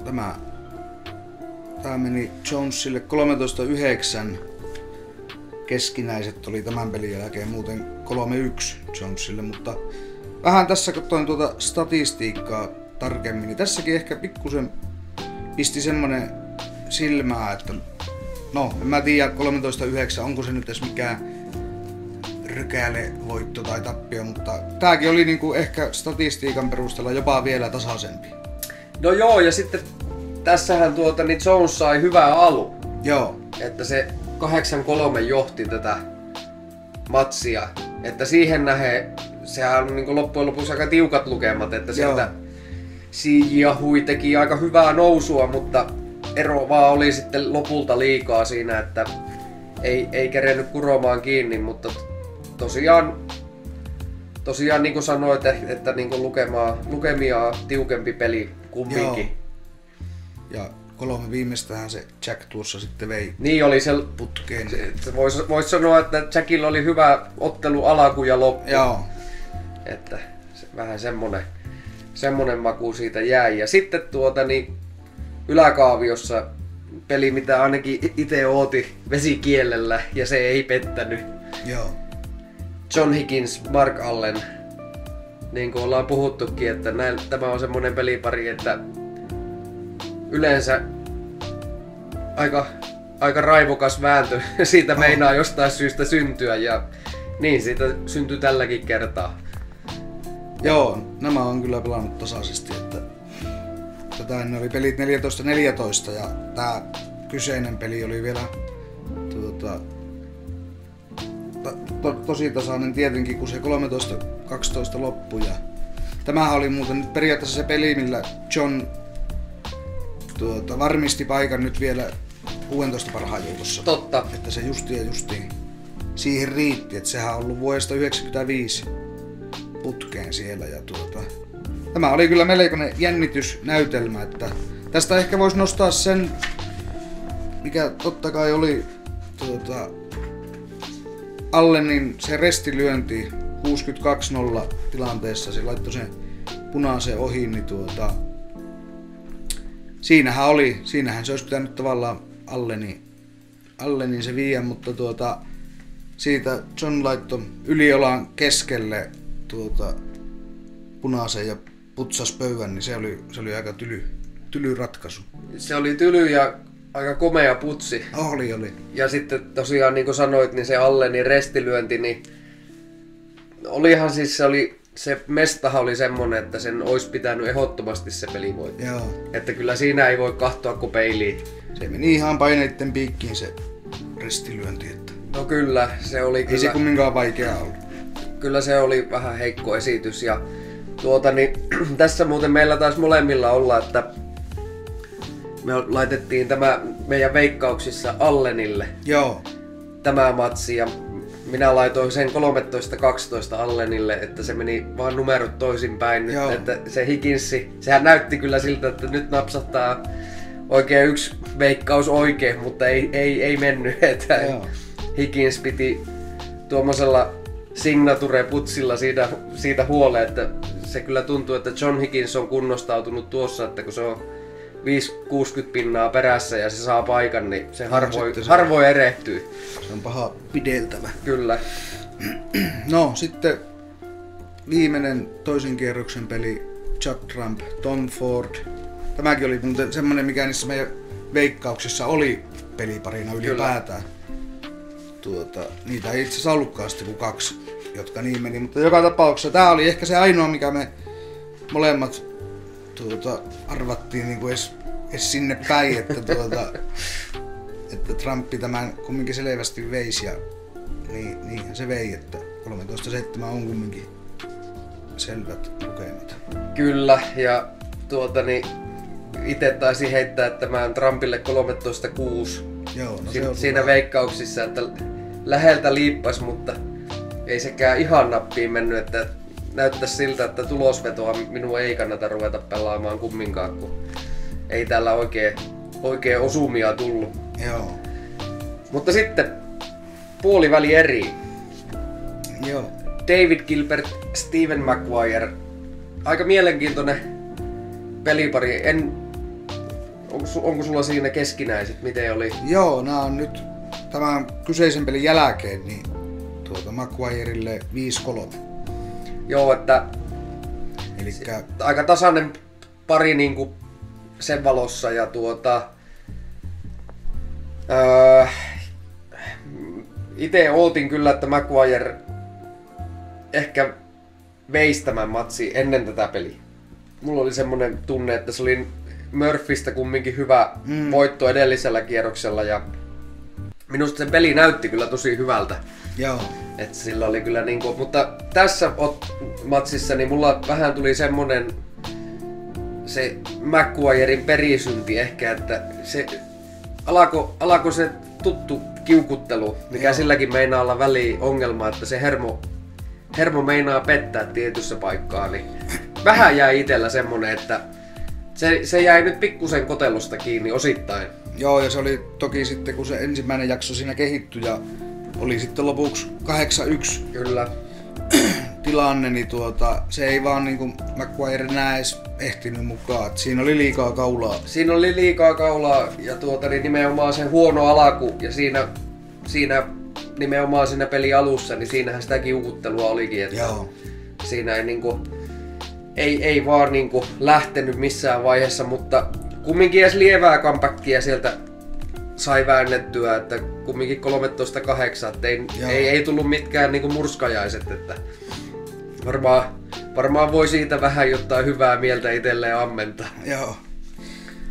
Tämä meni Jonesille 13-9. Keskinäiset oli tämän pelin jälkeen muuten 3-1 Jonesille, mutta vähän tässä katsoin tuota statistiikkaa tarkemmin, niin tässäkin ehkä pikkusen pisti semmonen silmää, että no, en mä tiedä 13-9, onko se nyt edes mikään rykäle voitto tai tappio, mutta tääkin oli niinku ehkä statistiikan perusteella jopa vielä tasaisempi. No joo, ja sitten tässähän niin Jones sai hyvää alun. Joo. Että se 8-3 johti tätä matsia. Että siihen nähden, sehän on niin loppujen lopuksi aika tiukat lukemat, että sieltä Siijia Hui teki aika hyvää nousua, mutta ero vaan oli sitten lopulta liikaa siinä, että ei kerennyt kuromaan kiinni, mutta tosiaan niin kuin sanoit, että niin kuin lukemia tiukempi peli kumminkin. Joo. Ja 3 viimeistähän se Jack tuossa sitten vei niin oli se putkeen. Vois sanoa, että Jackilla oli hyvä ottelu alku ja loppu. Joo. Että vähän semmonen maku siitä jäi. Ja sitten yläkaaviossa peli, mitä ainakin itse ooti vesikielellä ja se ei pettänyt. Joo. John Higgins, Mark Allen. Niin kuin ollaan puhuttukin, että tämä on semmonen pelipari, että yleensä aika raivokas vääntö siitä meinaa jostain syystä syntyä ja niin siitä syntyi tälläkin kertaa. Joo, nämä on kyllä pelannut tasaisesti, että tätä ennen oli pelit 14-14 ja tää kyseinen peli oli vielä tosi tasainen tietenkin, kun se 13-12 loppui. Ja tämähän oli muuten nyt periaatteessa se peli, millä John varmisti paikan nyt vielä 16 parhaan joukossa. Totta. Että se justiin siihen riitti, että sehän on ollut vuodesta 1995 putkeen siellä. Ja tämä oli kyllä melkoinen jännitysnäytelmä, että tästä ehkä voisi nostaa sen, mikä totta kai oli Allenin se restilyönti 62-0 tilanteessa, se laittoi sen punaisen ohi, niin siinähän se olisi pitänyt tavallaan Allenin se viiä, mutta siitä John laittoi yliolan keskelle punaisen ja putsas pöydän, niin se oli aika tyly ratkaisu. Se oli tyly ja aika komea putsi. Oli. Ja sitten tosiaan niin kuin sanoit, niin se Allenin restilyönti, niin olihan siis se mestahan oli semmonen, että sen olisi pitänyt ehdottomasti se peli voittaa. Joo. Että kyllä siinä ei voi katsoa kuin peiliin. Se meni ihan paineitten piikkiin se restilyönti. Että No kyllä, se oli ei se kumminkaan vaikeaa ollut. Kyllä se oli vähän heikko esitys ja niin, tässä muuten meillä taisi molemmilla olla, että me laitettiin tämä meidän veikkauksissa Allenille. Joo. Tämä matsi ja minä laitoin sen 13-12 Allenille, että se meni vaan numerot toisinpäin nyt, että se Higginsi, sehän näytti kyllä siltä, että nyt napsattaa oikein yksi veikkaus oikein, mutta ei mennyt, että Higgins piti tuommoisella signature-putsilla siitä huoleen, että se kyllä tuntuu, että John Higgins on kunnostautunut tuossa, että kun se on 5-60 pinnaa perässä ja se saa paikan, niin se harvoin erehtyy. Se on paha pideltävä. Kyllä. No sitten viimeinen toisen kierroksen peli, Judd Trump, Tom Ford. Tämäkin oli muuten semmonen, mikä niissä meidän veikkauksissa oli peliparina ylipäätään. Niitä ei itse asiassa ollutkaan sitten kuin 2, jotka niin meni, mutta joka tapauksessa tää oli ehkä se ainoa, mikä me molemmat arvattiin niinku edes sinne päin, että että Trumpi tämän kumminkin selvästi veisi ja niinhän se vei, että 13-7 on kumminkin selvät lukemat. Kyllä, ja itse taisin heittää tämän Trumpille 13-6. Joo, no siinä veikkauksissa, että läheltä liippas, mutta ei sekään ihan nappiin mennyt, että näyttäisi siltä, että tulosvetoa minun ei kannata ruveta pelaamaan kumminkaan, kun ei täällä oikein osumia tullut. Joo. Mutta sitten puoliväli eri. Joo. David Gilbert, Stephen Maguire. Aika mielenkiintoinen pelipari. Onko sulla siinä keskinäiset? Miten oli? Joo, nämä on nyt tämän kyseisen pelin jälkeen niin Maguirelle 5-3. Joo, että Elikkä aika tasainen pari niinku sen valossa ja itse ootin kyllä, että Maguire ehkä veisi tämän matsi ennen tätä peliä. Mulla oli semmonen tunne, että se oli Murphystä kumminkin hyvä voitto edellisellä kierroksella ja minusta se peli näytti kyllä tosi hyvältä. Joo. Et sillä oli kyllä niinku, mutta tässä matsissa niin mulla vähän tuli semmonen se Maguiren perisynti ehkä, että se alako se tuttu kiukuttelu, mikä silläkin meinaa olla väliin ongelma, että se hermo meinaa pettää tietyssä paikkaa, niin vähän jäi itellä semmonen, että se jäi nyt pikkusen kotelusta kiinni osittain. Joo, ja se oli toki sitten, kun se ensimmäinen jakso siinä kehittyi ja oli sitten lopuksi 8-1 Kyllä. tilanne, niin se ei vaan niinku Maguire enää edes ehtinyt mukaan. Et siinä oli liikaa kaulaa. Siinä oli liikaa kaulaa ja niin nimenomaan se huono alku ja siinä nimenomaan siinä pelin alussa, niin siinähän sitä kiukuttelua olikin, että Joo. siinä ei vaan niinku lähtenyt missään vaiheessa, mutta kumminkin edes lievää comebackia sieltä sai väännettyä, että kumminkin 13-8, että ei tullut mitkään niinku murskajaiset, että varmaan voi siitä vähän jotain hyvää mieltä itselleen ammentaa. Joo.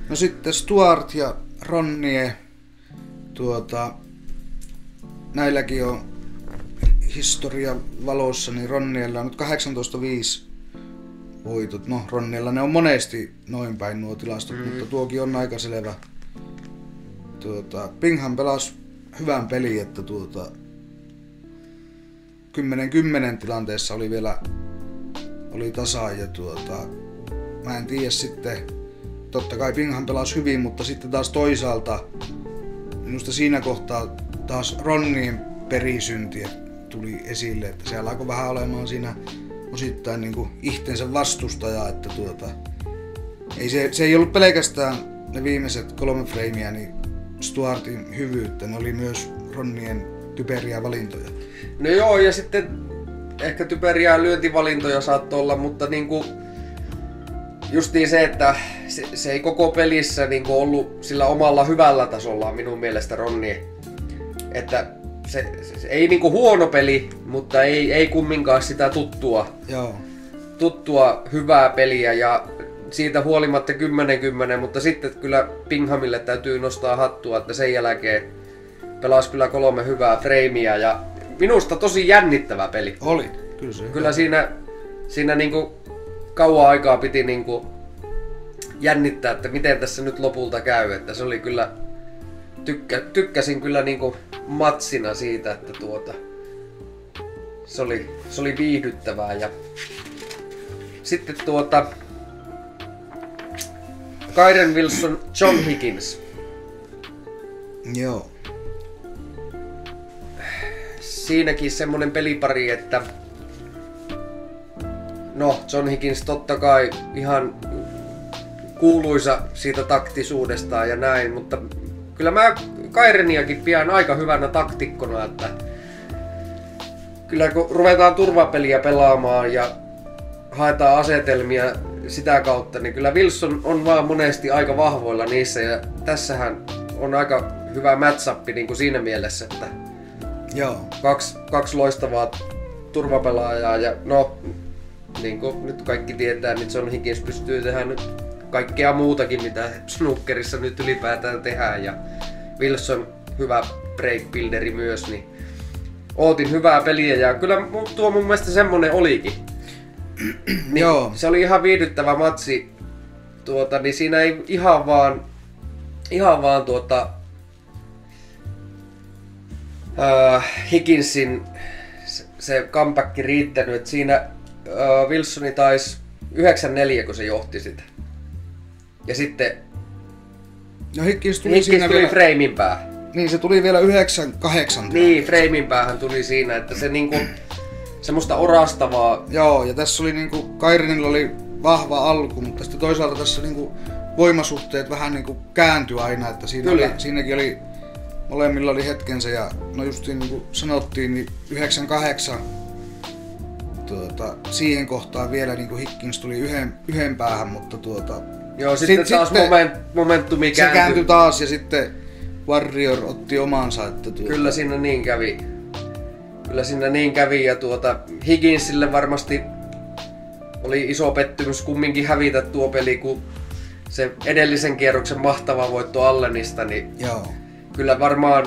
No sitten Stuart ja Ronnie, näilläkin on historia valossa, niin Ronniella on nyt 18-5 voitot. No, Ronniella ne on monesti noin päin nuo tilastot, mutta tuokin on aika selvä. Bingham pelasi hyvän pelin, että 10-10 tilanteessa oli tasa ja mä en tiedä sitten, totta kai Bingham pelasi hyvin, mutta sitten taas toisaalta minusta siinä kohtaa taas Ronnien perisynti tuli esille, että se alkoi vähän olemaan siinä osittain niinku itsensä vastustaja, että se ei ollut pelkästään ne viimeiset 3 freimiä niin Stuartin hyvyyttä, ne oli myös Ronnien typeriä valintoja. No joo, ja sitten ehkä typeriä lyöntivalintoja saattoi olla, mutta niinku justiin se, että se ei koko pelissä niinku ollut sillä omalla hyvällä tasolla minun mielestä Ronnie. Että se ei niinku huono peli, mutta ei kumminkaan sitä tuttua hyvää peliä ja siitä huolimatta 10-10, mutta sitten kyllä Binghamille täytyy nostaa hattua, että sen jälkeen pelasi kyllä 3 hyvää freimiä ja minusta tosi jännittävä peli. Oli, kyllä se. Kyllä siinä niinku kauan aikaa piti niinku jännittää, että miten tässä nyt lopulta käy, että se oli kyllä tykkäsin kyllä niinku matsina siitä, että se oli viihdyttävää ja sitten Kyren Wilson, John Higgins. Joo. Siinäkin semmonen pelipari, että no John Higgins totta kai ihan kuuluisa siitä taktisuudestaan ja näin, mutta kyllä mä Kyreniakin pidän aika hyvänä taktikkona, että kyllä kun ruvetaan turvapeliä pelaamaan ja haetaan asetelmia sitä kautta, niin kyllä Wilson on vaan monesti aika vahvoilla niissä ja tässähän on aika hyvä match-up niin kuin siinä mielessä, että joo. Kaksi loistavaa turvapelaajaa ja no niin kuin nyt kaikki tietää, niin John Higgins pystyy tehdä nyt kaikkea muutakin mitä snookerissa nyt ylipäätään tehdään ja Wilson hyvä breakbuilderi myös, niin ootin hyvää peliä ja kyllä tuo mun mielestä semmonen olikin. Niin, joo. Se oli ihan viihdyttävä matsi. Niin siinä ei ihan vaan Higginsin se comeback riittänyt, että siinä Wilsoni taisi 9-4, kun se johti sitä. Ja sitten no Higgins tuli framein päähän. Niin, se tuli vielä 9-8. Niin, framein päähän tuli siinä, että se niinku semmoista orastavaa. Joo, ja tässä oli niinku Kyrenilla oli vahva alku, mutta sitten toisaalta tässä niinku voimasuhteet vähän niinku kääntyi aina, että siinäkin oli molemmilla oli hetkensä ja no justiin niinku sanottiin niin 9-8 siihen kohtaan vielä niinku Higgins tuli yhden päähän, mutta joo, sitten taas momentumi kääntyi. Se kääntyi taas ja sitten Warrior otti omansa, että Kyllä siinä niin kävi ja Higginsille varmasti oli iso pettymys kumminkin hävitä tuo peli, kun se edellisen kierroksen mahtava voitto Allenista, niin joo. Kyllä varmaan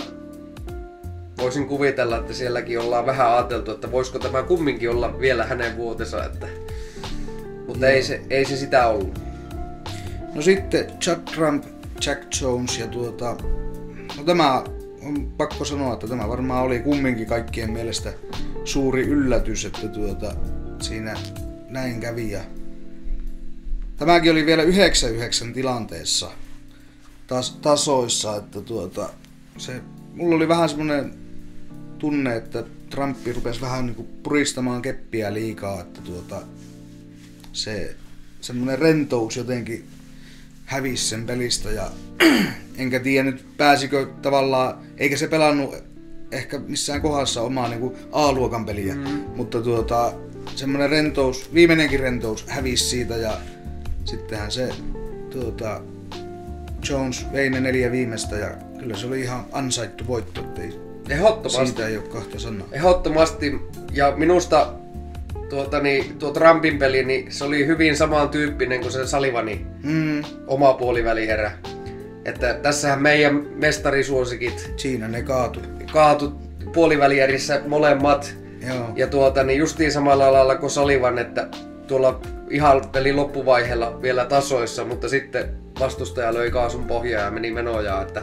voisin kuvitella, että sielläkin ollaan vähän ajateltu, että voisiko tämä kumminkin olla vielä hänen vuotensa, mutta ei se sitä ollut. No sitten Judd Trump, Jack Jones ja no tämä on pakko sanoa, että tämä varmaan oli kumminkin kaikkien mielestä suuri yllätys, että siinä näin kävi. Ja tämäkin oli vielä 9-9 tilanteessa tasoissa, että mulla oli vähän semmoinen tunne, että Trumpi rupesi vähän niinku puristamaan keppiä liikaa, että se semmoinen rentous jotenkin hävisi sen pelistä ja enkä tiedä nyt pääsikö tavallaan, eikä se pelannut ehkä missään kohdassa omaa niinku A-luokan peliä, mutta semmoinen rentous, viimeinenkin rentous hävisi siitä ja sittenhän se Jones vei ne 4 viimeistä ja kyllä se oli ihan ansaittu voitto, ettei siitä ei ole kahta sanaa. Ehdottomasti ja minusta tuo Trumpin peli, niin se oli hyvin samantyyppinen kuin se Sullivanin oma puolivälierä. Että tässähän meidän mestarisuosikit Siinä ne kaatu puolivälierissä molemmat. Joo. Ja niin justiin samalla lailla kuin Sullivan, että tuolla ihan pelin loppuvaiheella vielä tasoissa, mutta sitten vastustaja löi kaasun pohjaa ja meni menojaan. Että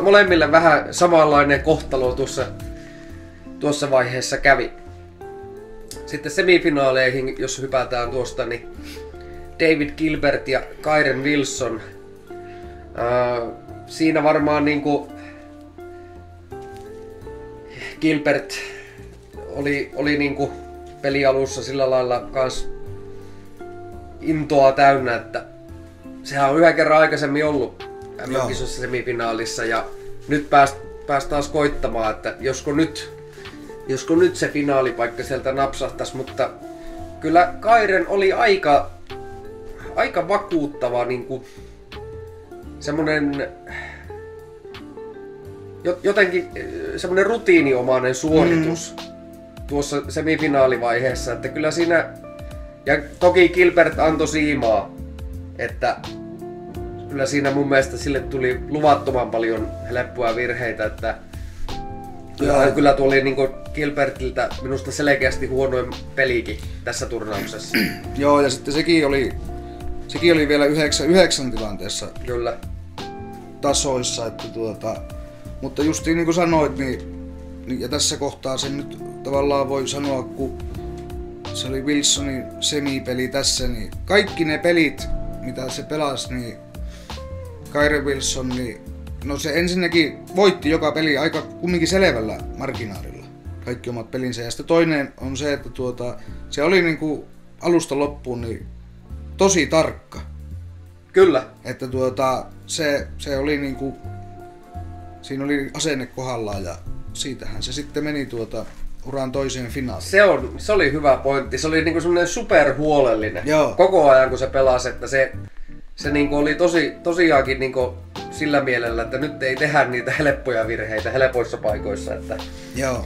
molemmille vähän samanlainen kohtalo tuossa vaiheessa kävi. Sitten semifinaaleihin, jos hypätään tuosta, niin David Gilbert ja Kyren Wilson. Siinä varmaan niinku Gilbert oli niinku pelialussa sillä lailla kans intoa täynnä, että sehän on yhden kerran aikaisemmin ollut MM-kisossa semifinaalissa ja nyt pääs taas koittamaan, että josko nyt se finaalipaikka sieltä napsahtaisi, mutta kyllä Kyren oli aika vakuuttava niinku semmonen jotenkin semmonen rutiiniomainen suoritus tuossa semifinaalivaiheessa, että kyllä siinä, ja toki Gilbert antoi siimaa, että kyllä siinä mun mielestä sille tuli luvattoman paljon helppoa virheitä, että kyllä tuo oli niinku Gilbertiltä minusta selkeästi huonoin pelikin tässä turnauksessa. Joo, ja sitten sekin oli vielä 9 tilanteessa Kyllä. tasoissa, että mutta justiin niin kuin sanoit, niin ja tässä kohtaa sen nyt tavallaan voi sanoa, kun se oli Wilsonin semipeli tässä, niin kaikki ne pelit, mitä se pelasi, niin Kyren Wilson, niin no se ensinnäkin voitti joka peli aika kumminkin selvällä marginaalilla, kaikki omat pelinsä. Ja sitten toinen on se, että se oli niinku alusta loppuun niin tosi tarkka. Kyllä. Että se oli niinku, siinä oli asenne kohdallaan ja siitähän se sitten meni uran toiseen finaaliin. Se oli hyvä pointti. Se oli niinku semmoinen superhuolellinen. Joo. Koko ajan kun se pelasi, että se niinku oli tosiaankin niinku sillä mielellä, että nyt ei tehdä niitä helppoja virheitä helpoissa paikoissa, että Joo.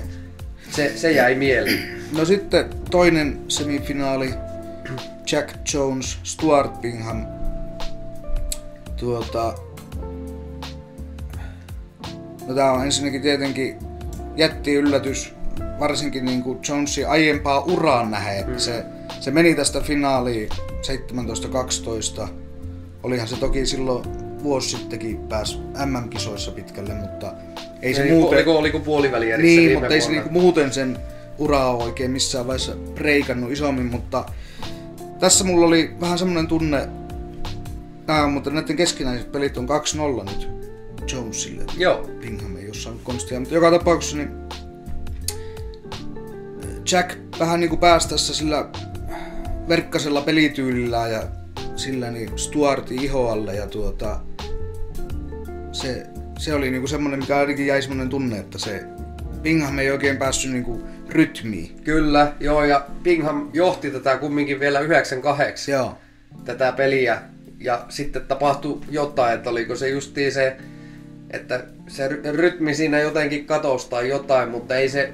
se jäi mieleen. No sitten toinen semifinaali, Jack Jones, Stuart Bingham. No tää on ensinnäkin tietenkin jätti yllätys, varsinkin niinku Jonesin aiempaa uraan nähden, että se meni tästä finaaliin 17-12. Olihan se toki silloin vuosi sittenkin pääsi MM-kisoissa pitkälle, mutta ei se muuten... Oliko puolivälierissä niin, viime mutta ei se vuonna? niinku muuten sen uraa oikein missään vaiheessa breikannut isommin, mutta tässä mulla oli vähän semmonen tunne, mutta näiden keskinäiset pelit on 2-0 nyt Jonesille. Joo. Bingham ei oo saanut konstia, mutta joka tapauksessa niin Jack vähän niinku pääsi tässä sillä verkkasella pelityylillään ja sillä niin Stuartin ihoalle ja se oli niinku semmonen, mikä ainakin jäi semmonen tunne, että se Bingham ei oikein päässyt niinku rytmiin. Kyllä, joo, ja Bingham johti tätä kumminkin vielä 9-8 Joo. tätä peliä. Ja sitten tapahtui jotain, että oliko se justiin se, että se rytmi siinä jotenkin katosi tai jotain, mutta ei se...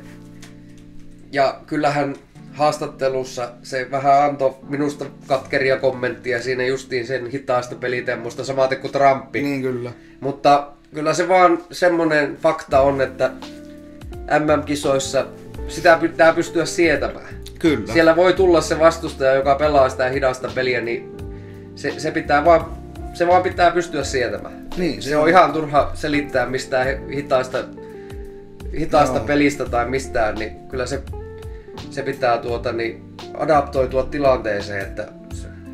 Ja kyllähän haastattelussa se vähän antoi minusta katkeria kommenttia siinä justiin sen hitaasta pelitemmosta, samaten kuin Trumpi. Niin kyllä. Mutta kyllä se vaan semmonen fakta on, että MM-kisoissa sitä pitää pystyä sietämään. Kyllä. Siellä voi tulla se vastustaja, joka pelaa sitä hidasta peliä, niin se vaan pitää pystyä sietämään. Niin, se on ihan turha selittää mistään hitaasta pelistä tai mistään, niin kyllä se pitää adaptoitua tilanteeseen, että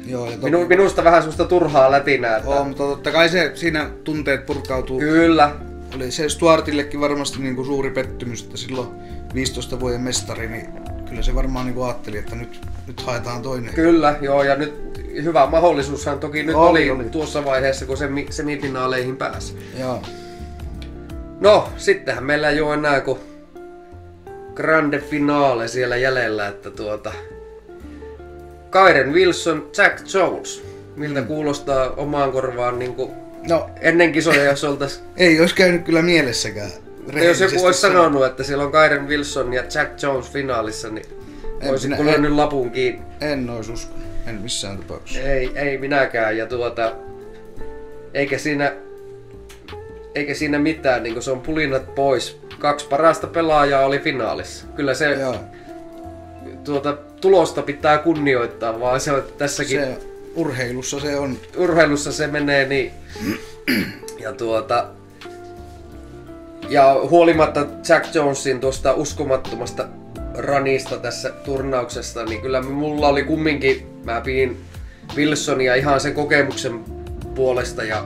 Joo, ja minusta vähän semmoista turhaa lätinää. Että... mutta totta kai siinä tunteet purkautuu. Kyllä. Oli se Stuartillekin varmasti niinku suuri pettymys, että silloin 15 vuoden mestari, niin kyllä se varmaan niinku ajatteli, että nyt haetaan toinen. Kyllä, joo, ja nyt hyvä mahdollisuushan toki nyt oli tuossa vaiheessa, kun se semifinaaleihin pääsi. Joo. No, sittenhän meillä ei ole enää kuin grande finale siellä jäljellä, että Kyren Wilson, Jack Jones. Miltä kuulostaa omaan korvaan niinku ennen kisoja, jos oltais... Ei olisi käynyt kyllä mielessäkään. Jos joku olisi sanonut, että siellä on Kyren Wilson ja Jack Jones finaalissa, niin... Olisitko lyönyt lapun kiinni? En ois uskonut. En missään tapauksessa. Ei minäkään. Ja eikä siinä mitään, niin se on pulinat pois. 2 parasta pelaajaa oli finaalissa. Kyllä se tulosta pitää kunnioittaa, vaan se on tässäkin... Urheilussa se on. Urheilussa se menee niin. Ja huolimatta Jack Jonesin tuosta uskomattomasta runista tässä turnauksessa, niin kyllä mulla oli kumminkin, mä pidin Wilsonia ihan sen kokemuksen puolesta ja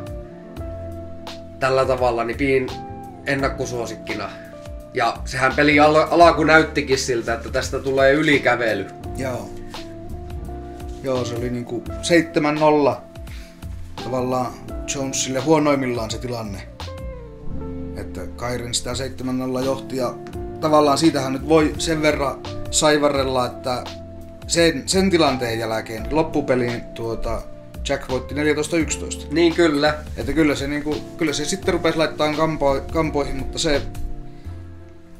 tällä tavalla niin pidin ennakkosuosikkina. Ja sehän peli alku näyttikin siltä, että tästä tulee ylikävely. Joo, se oli niinku 7-0 tavallaan Jonesille huonoimmillaan se tilanne. Että Kairin sitä 7-0 johti ja tavallaan siitähän nyt voi sen verran saivarrella, että sen tilanteen jälkeen loppupeliin Jack voitti 14-11. Niin kyllä. Että kyllä se sitten rupesi laittamaan kampoihin, mutta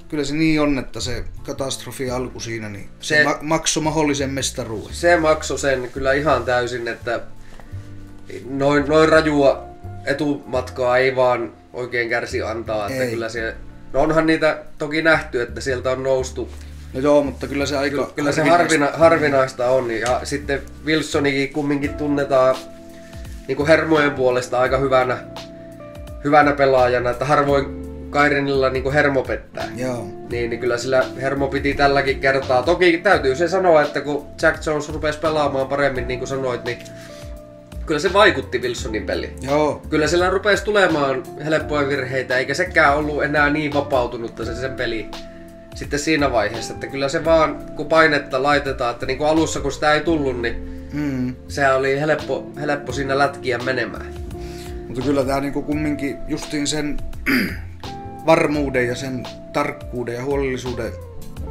kyllä se niin on, että se katastrofi alku siinä, niin se maksoi mahdollisen mestaruuden. Se maksoi sen kyllä ihan täysin, että noin rajua etumatkaa ei vaan oikein kärsi antaa. Että kyllä se, onhan niitä toki nähty, että sieltä on noustu. No joo, mutta kyllä se aika kyllä se harvinaista on. Ja sitten Wilsonikin kumminkin tunnetaan niin kuin hermojen puolesta aika hyvänä pelaajana, että harvoin Kairinilla niin hermo pettää. Joo. Niin kyllä sillä hermo piti tälläkin kertaa. Toki täytyy se sanoa, että kun Jack Jones rupesi pelaamaan paremmin, niin kuin sanoit, niin kyllä se vaikutti Wilsonin peliin. Joo. Kyllä sillä rupesi tulemaan helppoja virheitä, eikä sekään ollut enää niin vapautunutta sen peli sitten siinä vaiheessa. Että kyllä se vaan, kun painetta laitetaan, että niin kuin alussa kun sitä ei tullut, niin sehän oli helppo siinä lätkiä menemään. Mutta kyllä tää niinku kumminkin justiin sen varmuuden ja sen tarkkuuden ja huolellisuuden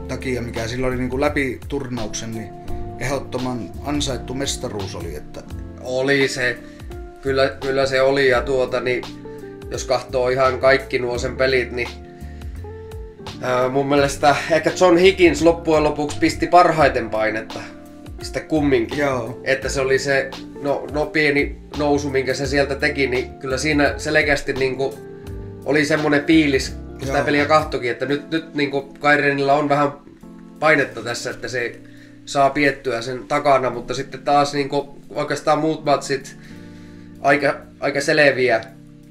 takia, mikä sillä oli niinku läpi turnauksen, niin ehdottoman ansaittu mestaruus oli. Että oli se. Kyllä se oli ja niin, jos katsoo ihan kaikki nuo sen pelit, niin mun mielestä ehkä John Higgins loppujen lopuksi pisti parhaiten painetta sitten kumminkin. Joo. Että se oli se pieni nousu, minkä se sieltä teki, niin kyllä siinä selkeästi niinku oli semmonen fiilis, kun sitä peliä kahtokin, että nyt niinku Kairinilla on vähän painetta tässä, että se saa piettyä sen takana, mutta sitten taas niinku oikeastaan muut matsit aika selviä.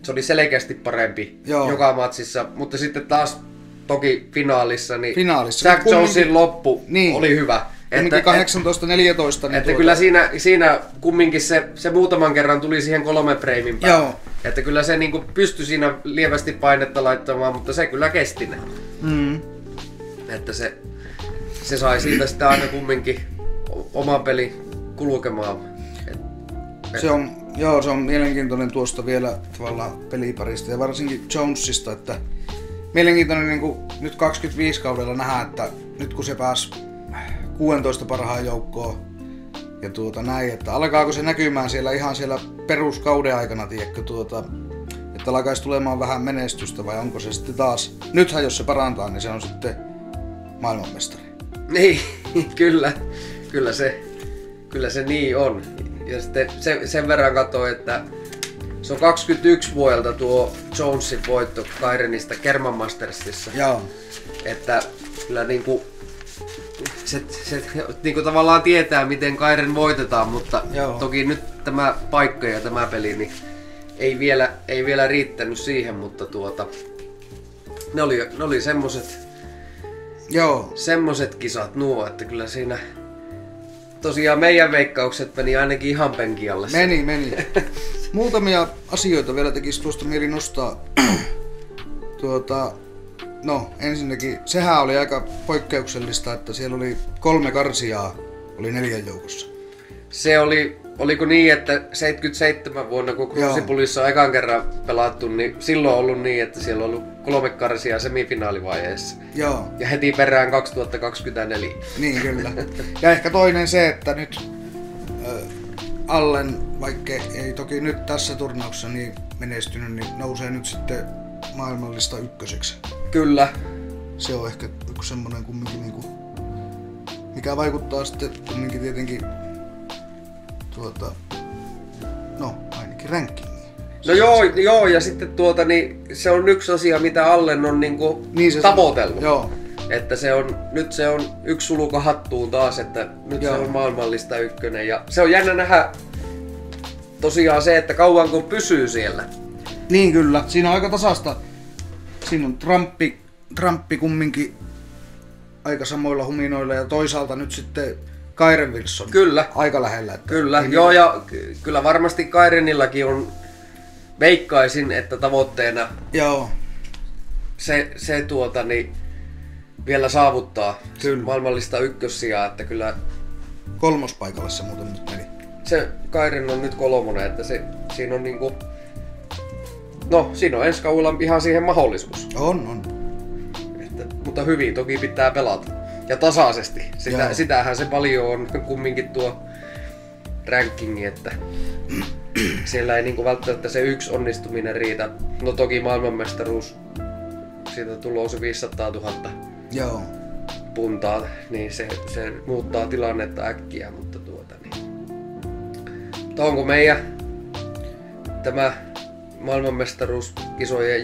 Se oli selkeästi parempi joka matsissa, mutta sitten taas toki finaalissa, niin Jack Jonesin loppu oli hyvä. Että 18-14. Että kyllä siinä kumminkin se muutaman kerran tuli siihen 3 freimin päälle. Joo. Että kyllä se niinku pystyi siinä lievästi painetta laittamaan, mutta se kyllä kesti ne. Että se sai siitä sitä aina kumminkin oman peli kulkemaan. Se on mielenkiintoinen tuosta vielä tavallaan peliparista ja varsinkin Jonesista, että mielenkiintoinen niin kuin nyt 25 kaudella nähdä, että nyt kun se pääsi 16 parhaan joukkoon ja näin, että alkaako se näkymään siellä peruskauden aikana, tiedätkö, että alkaisi tulemaan vähän menestystä vai onko se sitten taas, nythän jos se parantaa, niin se on sitten maailmanmestari. Niin, kyllä se niin on. Ja sitten sen verran katsoin, että se on 21 vuodelta tuo Jonesin voitto Kairinista Kerman Mastersissa. Joo. Että kyllä niinku se niinku tavallaan tietää, miten Kairin voitetaan, mutta toki nyt tämä paikka ja tämä peli niin ei vielä riittänyt siihen, mutta ne oli semmoset kisat nuo, että kyllä siinä tosiaan meidän veikkaukset meni ainakin ihan penkin alle. Meni. Muutamia asioita vielä tekisi tuosta mieli nostaa. Ensinnäkin sehän oli aika poikkeuksellista, että siellä oli 3 karsijaa, oli 4 joukossa. Se oliko niin, että 77 vuonna kun Crucibleissa on ekan kerran pelattu, niin silloin on ollut niin, että siellä on ollut 3 karsijaa semifinaalivaiheessa. Joo. Ja heti perään 2024. Niin kyllä. Ja ehkä toinen se, että nyt Allen, vaikka ei toki nyt tässä turnauksessa niin menestynyt, niin nousee nyt sitten maailmallista ykköseksi. Kyllä. Se on ehkä yksi semmonen kumminkin niinku mikä vaikuttaa sitten kumminkin tietenkin ainakin rankkingiin. No joo, ja sitten niin se on yksi asia, mitä Allen on niinku Niin tavoitellut. Joo. Että nyt se on yksi sulka hattuun taas, että nyt Joo. se on maailmanlista ykkönen. Ja se on jännä nähdä tosiaan se, että kauanko pysyy siellä. Niin kyllä, siinä on aika tasasta. Siinä on Trumpi kumminkin aika samoilla huminoilla ja toisaalta nyt sitten Kyren Wilson. Kyllä. Aika lähellä. Että Kyllä, joo, ja kyllä varmasti Kyrenillakin on, veikkaisin, että tavoitteena Joo, se vielä saavuttaa Kyllä. maailmanlista ykkössijaa, että kyllä kolmospaikalle se muuten nyt meni. se Kyren on nyt 3, että siinä on niinku, siinä on ensi kaudella ihan siihen mahdollisuus. On. Mutta hyvin toki pitää pelata. Ja tasaisesti. Joo. Sitähän se paljon on kumminkin tuo rankingi, että siellä ei niinku välttämättä se yksi onnistuminen riitä. No toki maailmanmestaruus, siitä tulee se 500 000 Joo. puntaa, niin se muuttaa tilannetta äkkiä, mutta Mutta onko meidän tämä maailmanmestaruuskisojen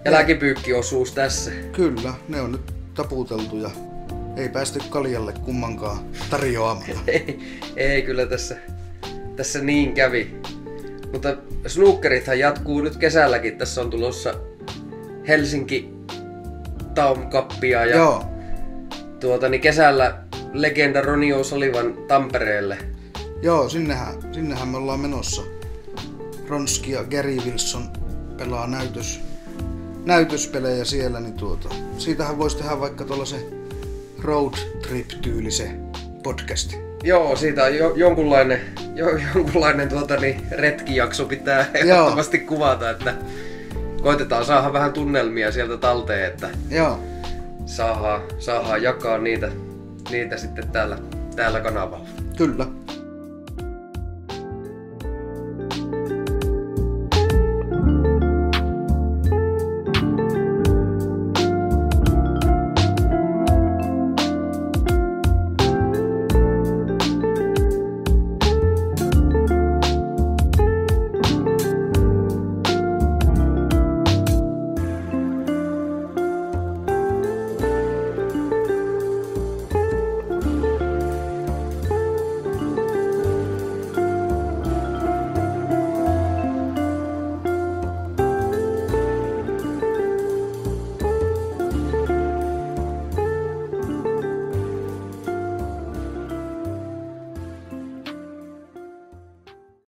jälkipyykkiosuus tässä? Kyllä, ne on nyt taputeltu ja ei päästy kaljalle kummankaan tarjoamalla. ei kyllä tässä niin kävi. Mutta snookerithan jatkuu nyt kesälläkin. Tässä on tulossa Helsinki Taum Cupia ja Joo, kesällä legenda Ronnie O'Sullivan Tampereelle. joo, sinnehän me ollaan menossa. Ronski ja Gary Wilson pelaa näytöspelejä siellä, niin siitähän voisi tehdä vaikka tuollaisen road trip tyylisen podcasti. Joo, siitä on jonkunlainen retkijakso pitää ehdottomasti kuvata, että koitetaan saada vähän tunnelmia sieltä talteen, että Joo, saadaan jakaa niitä sitten täällä kanavalla. kyllä.